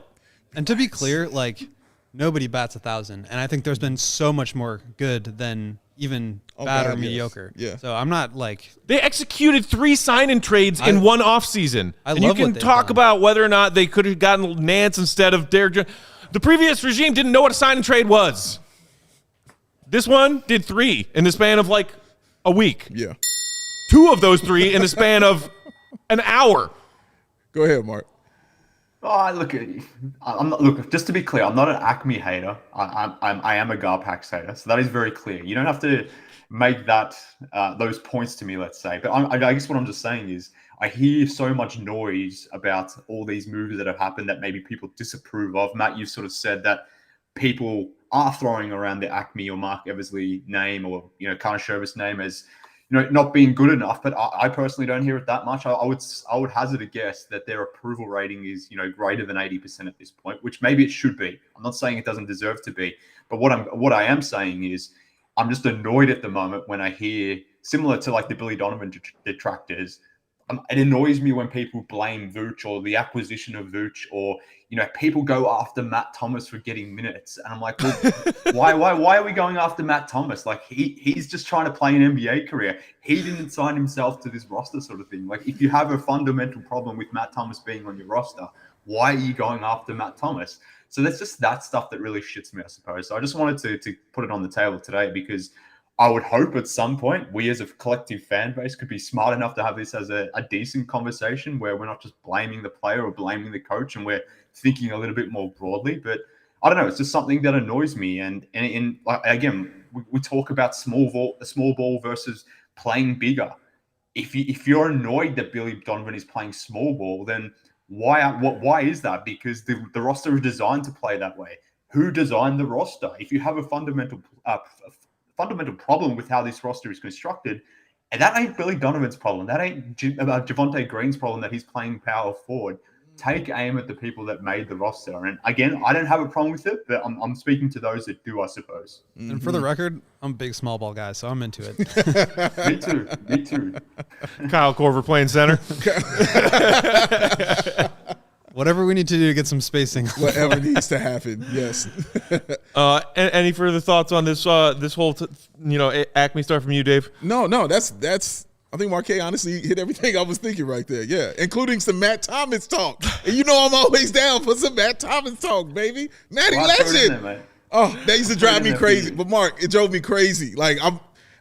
And to be clear, nobody bats 1,000, and I think there's been so much more good than even bad or mediocre. Yeah. So I'm not they executed 3 sign-in trades in one offseason. I and love you what can they've talk done. about whether or not they could have gotten Nance instead of Derrick Jones. The previous regime didn't know what a sign-in trade was. This one did 3 in the span of a week. Yeah. 2 of those 3 in the span of an hour. Go ahead, Mark. Oh, look, just to be clear, I'm not an Acme hater. I am a Garpax hater, so that is very clear. You don't have to make that those points to me, let's say. But I guess what I'm just saying is I hear so much noise about all these moves that have happened that maybe people disapprove of. Matt, you've sort of said that people are throwing around the Acme or Marc Eversley name or Karnisovas name as not being good enough, but I personally don't hear it that much. I would hazard a guess that their approval rating is greater than 80% at this point, which maybe it should be. I'm not saying it doesn't deserve to be, but what I am saying is I'm just annoyed at the moment when I hear similar to the Billy Donovan detractors. It annoys me when people blame Vooch or the acquisition of Vooch, or people go after Matt Thomas for getting minutes, and I'm like, well, why are we going after Matt Thomas? He's just trying to play an NBA career. He didn't sign himself to this roster, sort of thing. If you have a fundamental problem with Matt Thomas being on your roster, why are you going after Matt Thomas? So that's just that stuff that really shits me, I suppose. So I just wanted to put it on the table today because I would hope at some point we as a collective fan base could be smart enough to have this as a decent conversation where we're not just blaming the player or blaming the coach and we're thinking a little bit more broadly. But I don't know, it's just something that annoys me. And again, we talk about small ball versus playing bigger. If you're annoyed that Billy Donovan is playing small ball, then why is that? Because the roster is designed to play that way. Who designed the roster? If you have a fundamental problem with how this roster is constructed, and that ain't Billy Donovan's problem. That ain't Javonte Green's problem that he's playing power forward. take aim at the people that made the roster. And again, I don't have a problem with it, but I'm speaking to those that do, I suppose. And for the record, I'm a big small ball guy, so I'm into it. Me too. Kyle Korver playing center. Whatever we need to do to get some spacing. Whatever needs to happen, yes. Any further thoughts on this whole Acme start from you, Dave? No, that's. I think Marque honestly hit everything I was thinking right there. Yeah, including some Matt Thomas talk. And you know I'm always down for some Matt Thomas talk, baby. Matty Legend. That used to drive me crazy. But Mark, it drove me crazy. Like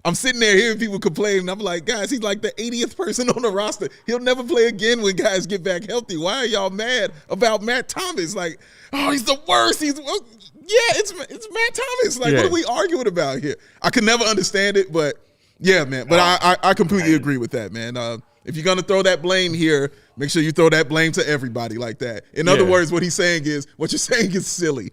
I'm sitting there hearing people complain, and I'm like, guys, he's like the 80th person on the roster. He'll never play again when guys get back healthy. Why are y'all mad about Matt Thomas? Like, he's the worst. It's Matt Thomas. Like, What are we arguing about here? I could never understand it, but yeah, man. But I completely agree with that, man. If you're gonna throw that blame here, make sure you throw that blame to everybody like that. In other words, what you're saying is silly.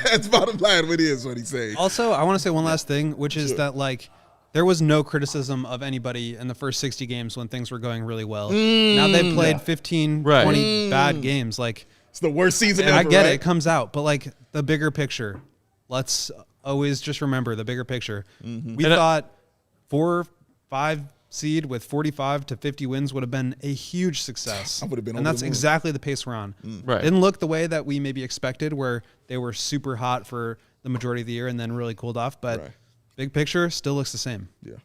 That's bottom line. What he's saying. Also, I want to say one last thing, which is that like there was no criticism of anybody in the first 60 games when things were going really well. Now they've played 15, 20 bad games. Like it's the worst season ever. I get right? it comes out, but like the bigger picture, let's always just remember the bigger picture. We thought 4-5 seed with 45 to 50 wins would have been a huge success. I would have been, and that's exactly the pace we're on. Right. Didn't look the way that we maybe expected, where they were super hot for the majority of the year and then really cooled off. But big picture still looks the same. Yeah.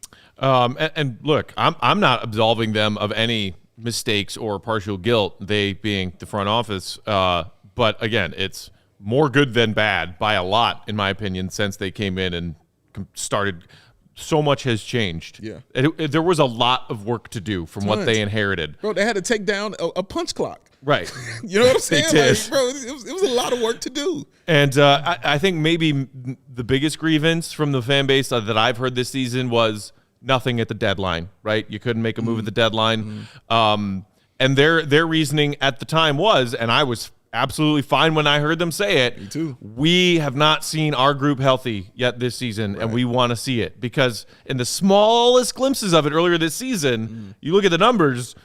And look, I'm not absolving them of any mistakes or partial guilt. They being the front office. But again, it's more good than bad by a lot, in my opinion, since they came in and started. So much has changed. Yeah. There was a lot of work to do from what they inherited. Bro, they had to take down a punch clock. Right. You know what I'm saying? They did. Like, bro, it was a lot of work to do. And I think maybe the biggest grievance from the fan base that I've heard this season was nothing at the deadline, right? You couldn't make a move at the deadline. And their reasoning at the time was, and I was absolutely fine when I heard them say it. Me too. We have not seen our group healthy yet this season, and we want to see it. Because in the smallest glimpses of it earlier this season, you look at the numbers,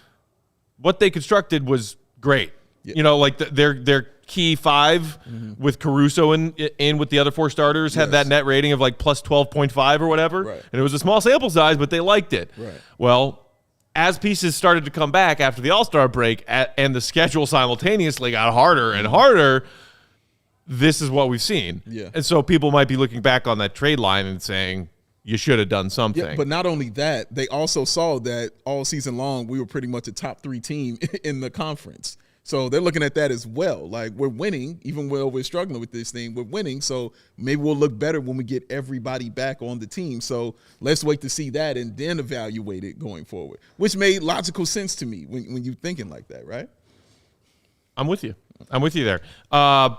what they constructed was great. Yeah. You know, like their key five with Caruso in with the other four starters had that net rating of like plus 12.5 or whatever. Right. And it was a small sample size, but they liked it. Right. Well, as pieces started to come back after the All-Star break and the schedule simultaneously got harder and harder, this is what we've seen. Yeah. And so people might be looking back on that trade line and saying, you should have done something. Yeah, but not only that, they also saw that all season long we were pretty much a top 3 team in the conference. So they're looking at that as well. Like, we're winning, even though we're struggling with this thing, we're winning. So maybe we'll look better when we get everybody back on the team. So let's wait to see that and then evaluate it going forward, which made logical sense to me when you're thinking like that, right? I'm with you there.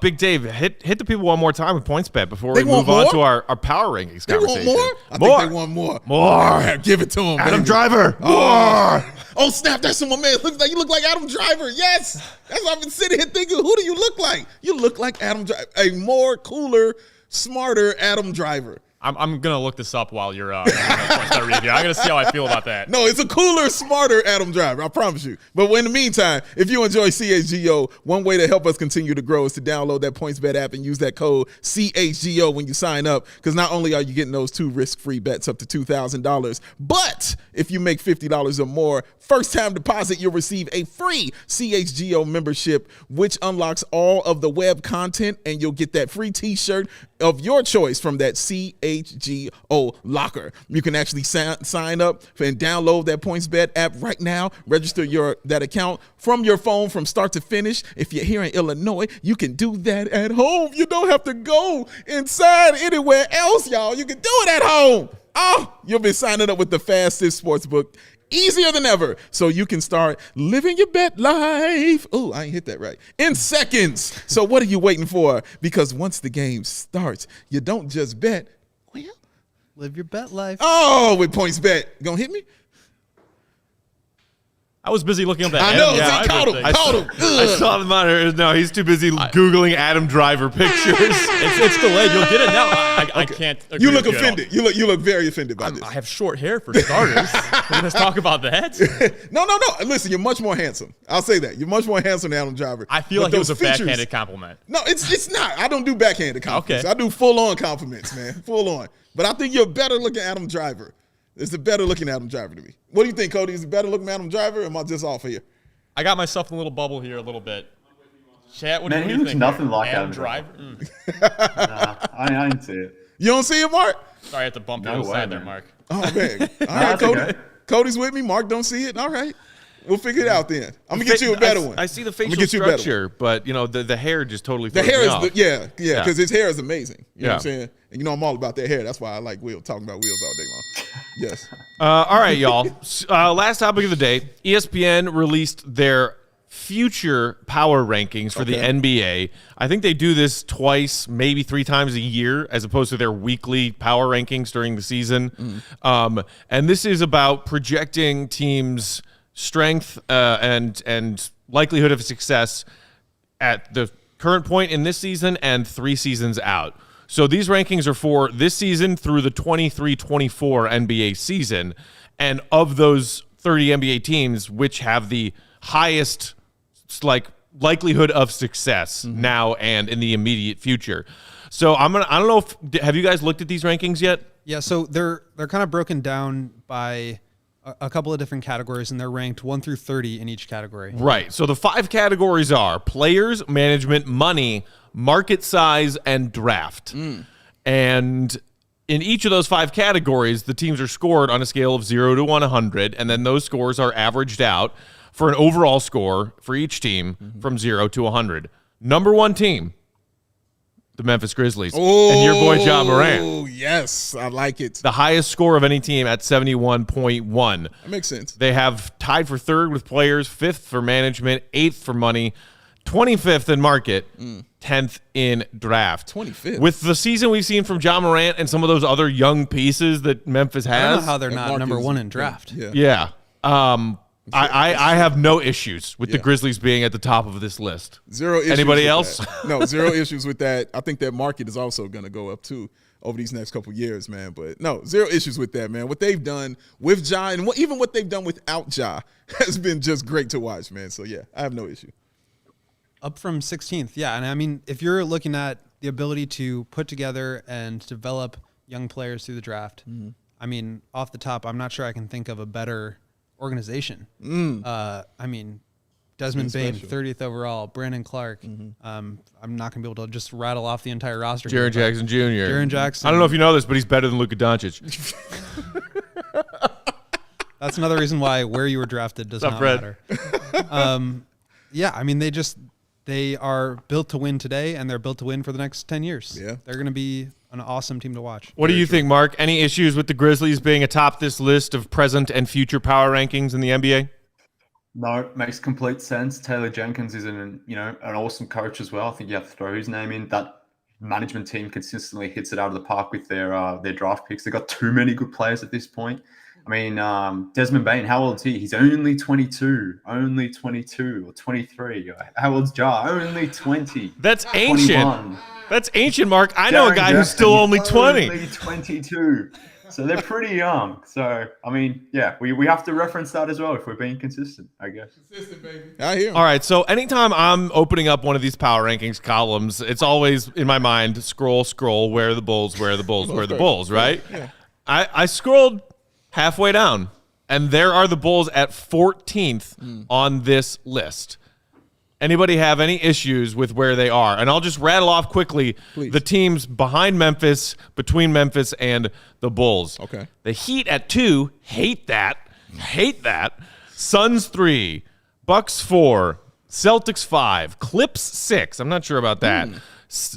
Big Dave, hit the people one more time with PointsBet before we move more? on to our power rankings conversation. They want more? I think they want more. More. Give it to them, Adam baby. Driver. More. Oh, snap, that's my man. You look like Adam Driver. Yes. That's what I've been sitting here thinking. Who do you look like? You look like Adam Driver. A more cooler, smarter Adam Driver. I'm going to look this up while you're review. I'm going to see how I feel about that. No, it's a cooler, smarter Adam Driver, I promise you. But in the meantime, if you enjoy CHGO, one way to help us continue to grow is to download that PointsBet app and use that code CHGO when you sign up, because not only are you getting those 2 risk-free bets up to $2,000, but if you make $50 or more, first-time deposit, you'll receive a free CHGO membership, which unlocks all of the web content, and you'll get that free T-shirt of your choice from that CHGO locker. You can actually sign up and download that PointsBet app right now. Register that account from your phone from start to finish. If you're here in Illinois, you can do that at home. You don't have to go inside anywhere else, y'all. You can do it at home. Oh, you'll be signing up with the fastest sportsbook, easier than ever, so you can start living your bet life. Oh, I ain't hit that right. In seconds. So what are you waiting for? Because once the game starts, you don't just bet. Well, Live your bet life. oh, with PointsBet. Gonna hit me? I was busy looking up that. I know. Adam He caught Driver him. thing. Caught him. I saw the monitor. No, he's too busy Googling Adam Driver pictures. It's delayed. You'll get it now. I can't. Agree You look with offended. You look very offended by this. I have short hair for starters. Let's talk about that. No. Listen, you're much more handsome. I'll say that. You're much more handsome than Adam Driver. I feel But like it was a those features- backhanded compliment. No, it's not. I don't do backhanded compliments. Okay. I do full-on compliments, man. Full on. But I think you're better looking Adam Driver. It's a better looking Adam Driver to me. What do you think, Cody? Is it better looking Adam Driver, or am I just off here? I got myself in a little bubble here a little bit. Chat, what do Man, you he looks think? nothing like Adam Adam Driver. Nah, I didn't see it. You don't see it, Mark? Sorry, I have to bump you No to the way, side there, man. Mark. Oh, man. All right, that's Cody. okay. Cody's with me. Mark don't see it. All right. We'll figure it out then. I'm going to get you a better one. I see the I'ma facial get you a better one. structure, but the hair just totally The throws hair me is, off. yeah, Yeah. because his hair is amazing. You know what I'm Yeah. saying? And I'm all about that hair. That's why I like talking about Wheels all day long. Yes. All right, y'all. Last topic of the day. ESPN released their future power rankings for the Okay. NBA. I think they do this twice, maybe 3 times a year, as opposed to their weekly power rankings during the season. And this is about projecting teams' strength and likelihood of success at the current point in this season and 3 seasons out. So these rankings are for this season through the 23-24 NBA season. And of those 30 NBA teams, which have the highest likelihood of success now and in the immediate future. So I don't know have you guys looked at these rankings yet? Yeah, so they're kind of broken down by a couple of different categories, and they're ranked 1 through 30 in each category. Right. So the 5 categories are players, management, money, market size, and draft. And in each of those 5 categories, the teams are scored on a scale of 0 to 100, and then those scores are averaged out for an overall score for each team from 0 to 100. Number 1 team, the Memphis Grizzlies, and your boy Ja Morant. Oh, yes. I like it. The highest score of any team at 71.1. That makes sense. They have tied for 3rd with players, 5th for management, 8th for money, 25th in market, 10th in draft. 25th. With the season we've seen from Ja Morant and some of those other young pieces that Memphis I don't know has. how they're And not Marc number is- 1 in draft. Yeah. Yeah. I have no issues with the Yeah. Grizzlies being at the top of this list. Zero issues. Anybody with else? that. No, zero issues with that. I think that market is also going to go up too over these next couple years, man. But no, zero issues with that, man. What they've done with Ja and even what they've done without Ja has been just great to watch, man. So yeah, I have no issue. Up from 16th, yeah. And I mean, if you're looking at the ability to put together and develop young players through the draft, I mean, off the top, I'm not sure I can think of a better organization. I mean, Desmond Bane, special. 30th overall, Brandon Clark. I'm not going to be able to just rattle off the entire roster. Jaren here, but Jackson Jr. Jaren Jackson. I don't know if you know this, but he's better than Luka Doncic. That's another reason why where you were drafted does What's not up, Fred? matter. Yeah, I mean, they are built to win today, and they're built to win for the next 10 years. Yeah. They're going to be an awesome team to watch. What do you think, Mark? Any issues with the Grizzlies being atop this list of present and future power rankings in the NBA? No, makes complete sense. Taylor Jenkins is an awesome coach as well. I think you have to throw his name in. That management team consistently hits it out of the park with their draft picks. They've got too many good players at this point. I mean, Desmond Bane, how old is he? He's only 22 or 23. How old's Ja? Only 20. That's ancient. 21. That's ancient, Mark. I know a Jaren guy who's Jackson, still only 20. Only 22. So they're pretty young. So, I mean, yeah, we have to reference that as well if we're being consistent, I guess. I hear him. All right, so anytime I'm opening up one of these power rankings columns, it's always in my mind, scroll, where are the Bulls, where are the Bulls, where are the Bulls, right? Yeah. I scrolled halfway down, and there are the Bulls at 14th on this list. Anybody have any issues with where they are? And I'll just rattle off quickly the teams behind Memphis, between Memphis and the Bulls. Okay. The Heat at 2, hate that. Suns 3, Bucks 4, Celtics 5, Clips 6. I'm not sure about that.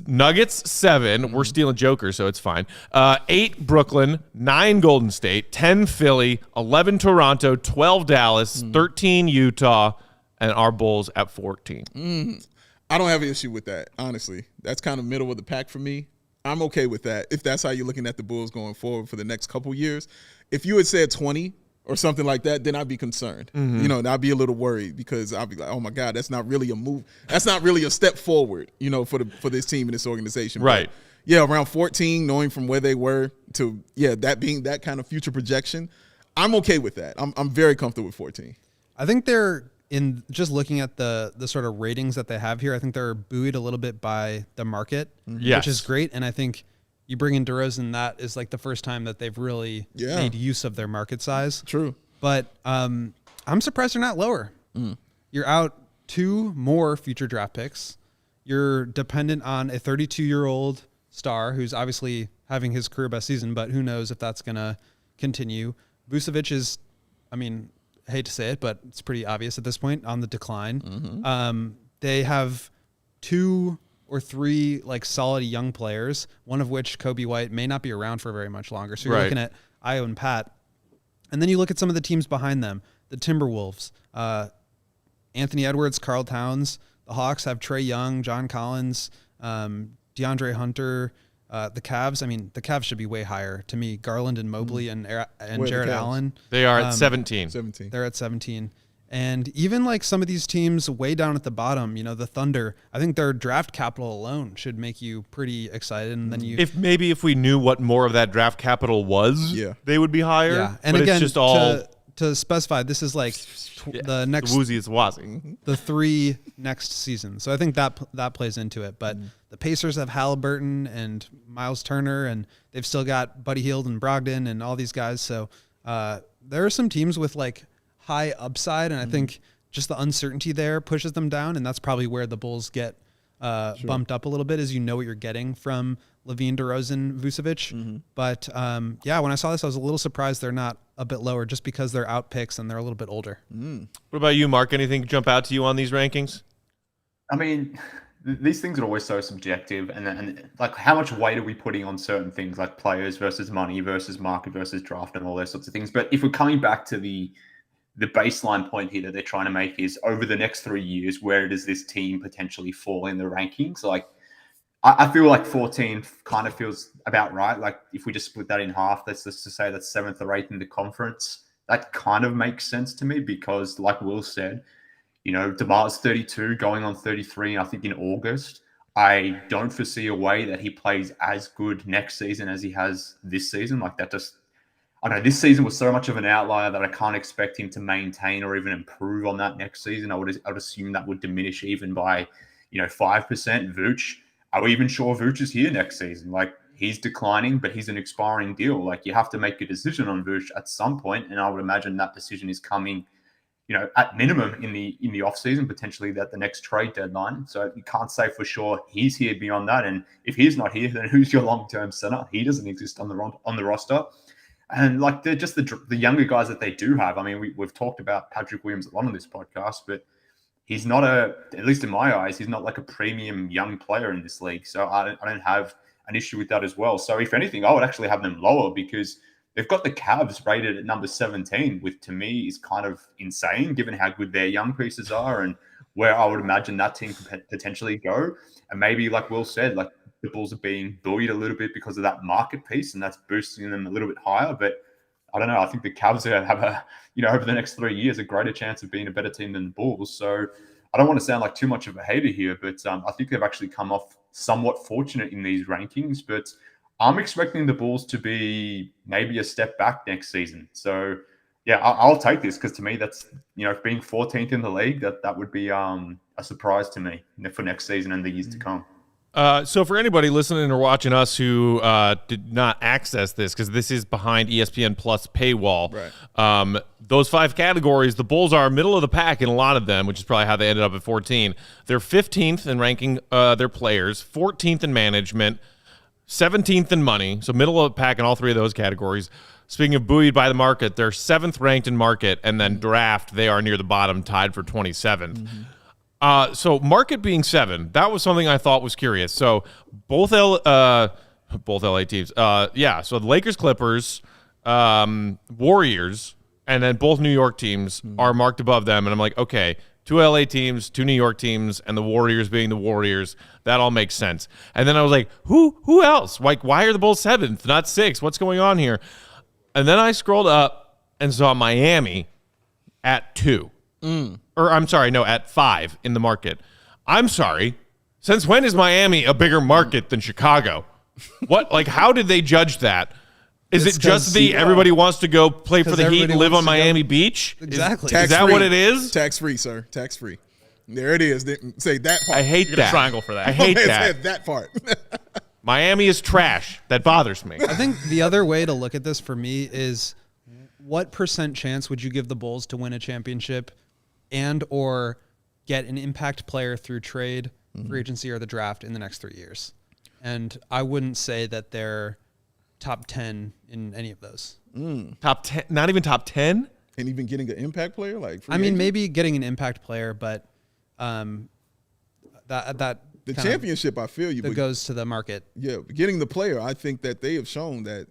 Nuggets 7. We're stealing Joker, so it's fine. 8 Brooklyn, 9 Golden State, 10 Philly, 11 Toronto, 12 Dallas, 13 Utah, and our Bulls at 14. I don't have an issue with that, honestly. That's kind of middle of the pack for me. I'm okay with that if that's how you're looking at the Bulls going forward for the next couple years. If you had said 20, or something like that, then I'd be concerned. You know, and I'd be a little worried because I'd be like, oh my God, that's not really a move. That's not really a step forward, you know, for this team and this organization. Right. But yeah, around 14, knowing from where they were to that being that kind of future projection, I'm okay with that. I'm very comfortable with 14. I think they're in just looking at the sort of ratings that they have here. I think they're buoyed a little bit by the market, which is great. And I think you bring in DeRozan, that is like the first time that they've really made use of their market size. True. But I'm surprised they're not lower. You're out 2 more future draft picks. You're dependent on a 32-year-old star who's obviously having his career best season, but who knows if that's going to continue. Vucevic is, I mean, I hate to say it, but it's pretty obvious at this point, on the decline. They have 2 or 3 like solid young players, one of which, Kobe White, may not be around for very much longer. So you're looking at Io and Pat. And then you look at some of the teams behind them, the Timberwolves, Anthony Edwards, Karl Towns. The Hawks have Trae Young, John Collins, DeAndre Hunter. The Cavs, I mean, the Cavs should be way higher to me. Garland and Mobley and Jared Allen. They are at 17. They're at 17. And even like some of these teams way down at the bottom, you know, the Thunder, I think their draft capital alone should make you pretty excited. And then if we knew what more of that draft capital was, they would be higher. Yeah. And but again, it's just all to specify, this is like the next, the wooziest wazzing. the 3 next season. So I think that plays into it. But the Pacers have Halliburton and Miles Turner, and they've still got Buddy Hield and Brogdon and all these guys. So there are some teams with like high upside, and I think just the uncertainty there pushes them down, and that's probably where the Bulls get bumped up a little bit, as you know what you're getting from Levine, DeRozan, Vucevic. But when I saw this, I was a little surprised they're not a bit lower, just because they're out picks and they're a little bit older. What about you, Mark? Anything jump out to you on these rankings? I mean, these things are always so subjective, and like, how much weight are we putting on certain things, like players versus money versus market versus draft and all those sorts of things. But if we're coming back to the baseline point here that they're trying to make is, over the next 3 years, where does this team potentially fall in the rankings? Like, I feel like 14 kind of feels about right. Like, if we just split that in half, that's just to say that's 7th or 8th in the conference. That kind of makes sense to me because, like Will said, you know, DeMar's 32, going on 33, I think in August. I don't foresee a way that he plays as good next season as he has this season. Like, that just, I don't know, this season was so much of an outlier that I can't expect him to maintain or even improve on that next season. I would assume that would diminish even by, 5%. Vooch, are we even sure Vooch is here next season? Like, he's declining, but he's an expiring deal. Like, you have to make a decision on Vooch at some point, and I would imagine that decision is coming, at minimum in the off season, potentially at the next trade deadline. So you can't say for sure he's here beyond that. And if he's not here, then who's your long-term center? He doesn't exist on the roster. And like, they're just the younger guys that they do have. I mean, we've talked about Patrick Williams a lot on this podcast, but he's not at least in my eyes, he's not like a premium young player in this league. So I don't have an issue with that as well. So if anything, I would actually have them lower because they've got the Cavs rated at number 17, which to me is kind of insane given how good their young pieces are and where I would imagine that team could potentially go. And maybe, like Will said, like, the Bulls are being buoyed a little bit because of that market piece, and that's boosting them a little bit higher. But I don't know. I think the Cavs have over the next 3 years, a greater chance of being a better team than the Bulls. So I don't want to sound like too much of a hater here, but I think they've actually come off somewhat fortunate in these rankings. But I'm expecting the Bulls to be maybe a step back next season. So, yeah, I'll take this because to me that's, being 14th in the league, that would be a surprise to me for next season and the years to come. So for anybody listening or watching us who did not access this, because this is behind ESPN Plus paywall, right. Those 5 categories, the Bulls are middle of the pack in a lot of them, which is probably how they ended up at 14. They're 15th in ranking their players, 14th in management, 17th in money, so middle of the pack in all 3 of those categories. Speaking of buoyed by the market, they're 7th ranked in market, and then draft, they are near the bottom, tied for 27th. So market being 7, that was something I thought was curious. So both LA teams, so the Lakers, Clippers, Warriors, and then both New York teams are marked above them, and I'm like, okay, 2 LA teams, 2 New York teams, and the Warriors being the Warriors. That all makes sense. And then I was like, who else? Like, why are the Bulls 7th, not 6th? What's going on here? And then I scrolled up, and saw Miami at 2. Or I'm sorry, no, at 5 in the market. I'm sorry. Since when is Miami a bigger market than Chicago? What? Like, how did they judge that? Is it just everybody wants to go play for the Heat and live on Miami Beach? Exactly. Is that what it is? Tax-free, sir. Tax-free. There it is. Say that part. I hate that. Triangle for that. I hate that. That part. Miami is trash. That bothers me. I think the other way to look at this for me is what % chance would you give the Bulls to win a championship and or get an impact player through trade, free agency, or the draft in the next 3 years? And I wouldn't say that they're top 10 in any of those. Top 10? Not even top 10? And even getting an impact player? Maybe getting an impact player, but that the championship, I feel you. That goes to the market. Yeah, getting the player, I think that they have shown that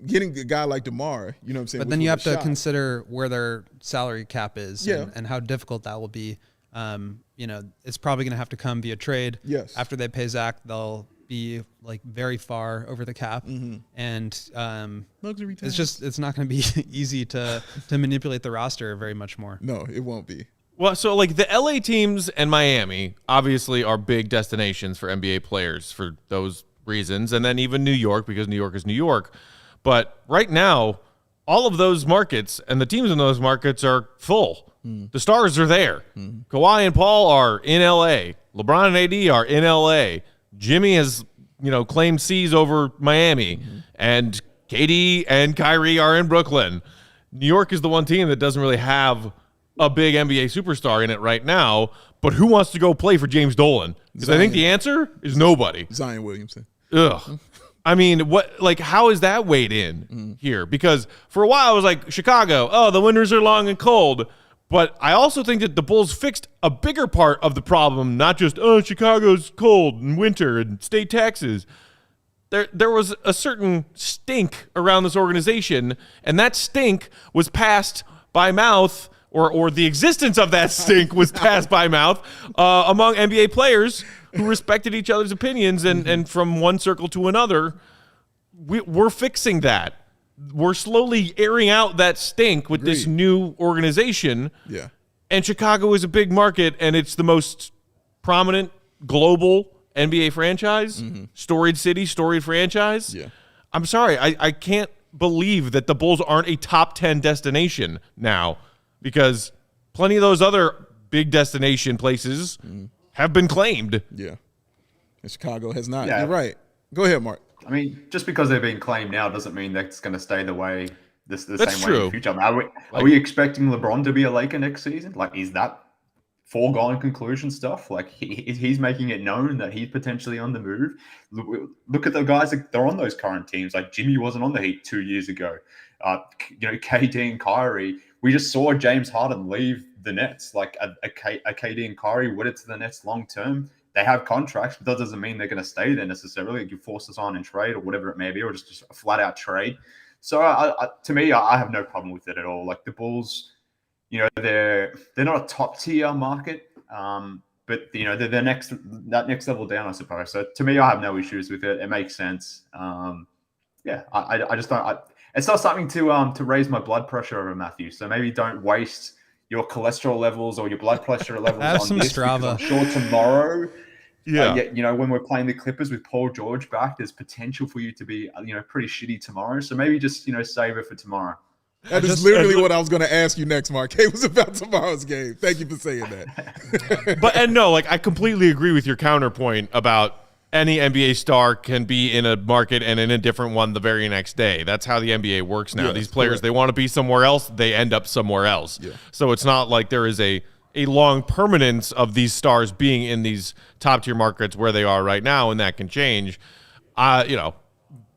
getting a guy like DeMar, you know what I'm saying? But then you have to consider where their salary cap is and how difficult that will be. It's probably going to have to come via trade. Yes. After they pay Zach, they'll be like very far over the cap, and it's not going to be easy to manipulate the roster very much more. No, it won't be. Well, so like the LA teams and Miami obviously are big destinations for NBA players for those reasons, and then even New York because New York is New York. But right now, all of those markets and the teams in those markets are full. The stars are there. Kawhi and Paul are in LA. LeBron and AD are in LA. Jimmy has, claimed seas over Miami, and KD and Kyrie are in Brooklyn. New York is the one team that doesn't really have a big NBA superstar in it right now, but who wants to go play for James Dolan? Because I think the answer is nobody. Zion Williamson. Ugh. I mean, how is that weighed in here? Because for a while I was like, Chicago, the winters are long and cold. But I also think that the Bulls fixed a bigger part of the problem, not just, Chicago's cold and winter and state taxes. There was a certain stink around this organization, and that stink was passed by mouth, or the existence of that stink was passed by mouth among NBA players who respected each other's opinions, and from one circle to another, we're fixing that. We're slowly airing out that stink with this new organization. Yeah. And Chicago is a big market, and it's the most prominent global NBA franchise, storied city, storied franchise. Yeah. I'm sorry. I can't believe that the Bulls aren't a top 10 destination now, because plenty of those other big destination places have been claimed. Yeah. And Chicago has not. Yeah. You're right. Go ahead, Mark. I mean, just because they're being claimed now doesn't mean that's going to stay the way the same true. way in the future. I mean, are we expecting LeBron to be a Laker next season? Like, is that foregone conclusion stuff? Like, he's making it known that he's potentially on the move. Look at the guys that they're on those current teams. Like, Jimmy wasn't on the Heat 2 years ago. KD and Kyrie. We just saw James Harden leave the Nets. Like, a KD and Kyrie would it to the Nets long term. They have contracts, but that doesn't mean they're going to stay there necessarily. You force us on in trade or whatever it may be, or just a flat out trade. So to me, I have no problem with it at all. Like the Bulls, they're not a top tier market, but they're that next level down, I suppose. So to me, I have no issues with it. It makes sense. I just don't. It's not something to raise my blood pressure over, Matthew. So maybe don't waste your cholesterol levels or your blood pressure levels Have on some this. Strava. I'm sure tomorrow, Yeah. when we're playing the Clippers with Paul George back, there's potential for you to be, pretty shitty tomorrow. So maybe just, save it for tomorrow. That is literally what I was going to ask you next, Mark. It was about tomorrow's game. Thank you for saying that. I completely agree with your counterpoint about any NBA star can be in a market and in a different one the very next day. That's how the NBA works now. Yes, These players, correct. they want to be somewhere else, they end up somewhere else. Yeah. So it's not like there is a long permanence of these stars being in these top tier markets where they are right now, and that can change.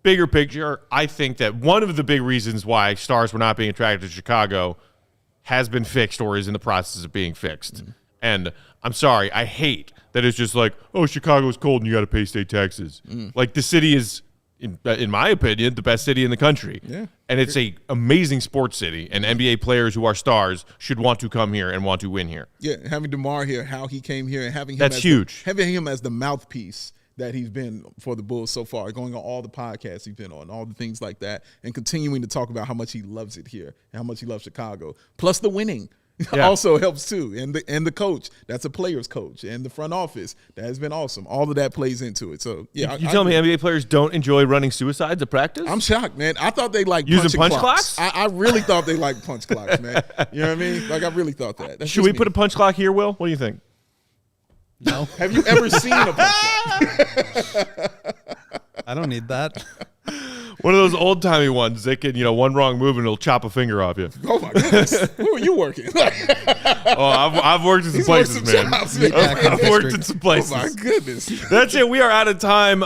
Bigger picture, I think that one of the big reasons why stars were not being attracted to Chicago has been fixed or is in the process of being fixed. And I'm sorry, I hate that it's just like, Chicago's cold and you got to pay state taxes. Like the city is, in my opinion, the best city in the country. Yeah. And it's a amazing sports city, and NBA players who are stars should want to come here and want to win here. Yeah, having DeMar here, how he came here, and having him That's huge. having him as the mouthpiece that he's been for the Bulls so far, going on all the podcasts he's been on, all the things like that, and continuing to talk about how much he loves it here and how much he loves Chicago. Plus the winning also helps too, and the coach, that's a player's coach, and the front office, that has been awesome. All of that plays into it. So yeah, you tell me NBA players don't enjoy running suicides at practice? I'm shocked, man. I thought they liked using punch clocks. clocks. I really thought they liked punch clocks, man. You know what I mean? Like I really thought that. That's Should we put a punch clock here, Will? What do you think? No, Have you ever seen a punch clock? I don't need that. One of those old timey ones that can, one wrong move and it'll chop a finger off you. Oh my goodness, where were you working? Oh, I've worked in some places, man. I've worked in some places. Oh my goodness. That's it. We are out of time.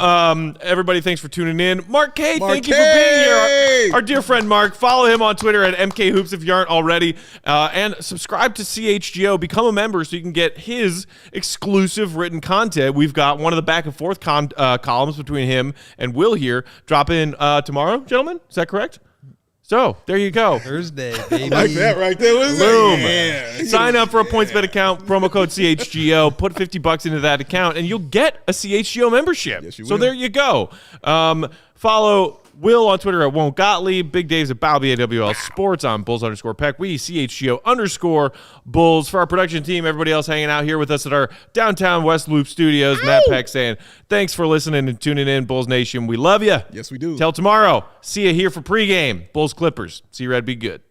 Everybody, thanks for tuning in. Mark K, Mark thank you for being here. K. Our dear friend Mark. Follow him on Twitter at MKHoops if you aren't already. And subscribe to CHGO. Become a member so you can get his exclusive written content. We've got one of the back and forth columns between him and Will here. Drop in tomorrow, gentlemen. Is that correct? So, there you go. Thursday, baby. Like that right there. What is Boom. that? Yeah. Sign up for a PointsBet account, promo code CHGO, put $50 into that account, and you'll get a CHGO membership. Yes, you so will. there you go. Follow Will on Twitter at Won't Gottlieb, Big Dave's at Balby AWL Sports on Bulls_Peck. We CHGO_Bulls. For our production team, everybody else hanging out here with us at our downtown West Loop studios, Matt Peck saying, thanks for listening and tuning in, Bulls Nation. We love you. Yes, we do. Till tomorrow. See you here for pregame. Bulls Clippers. See you, Red. Be good.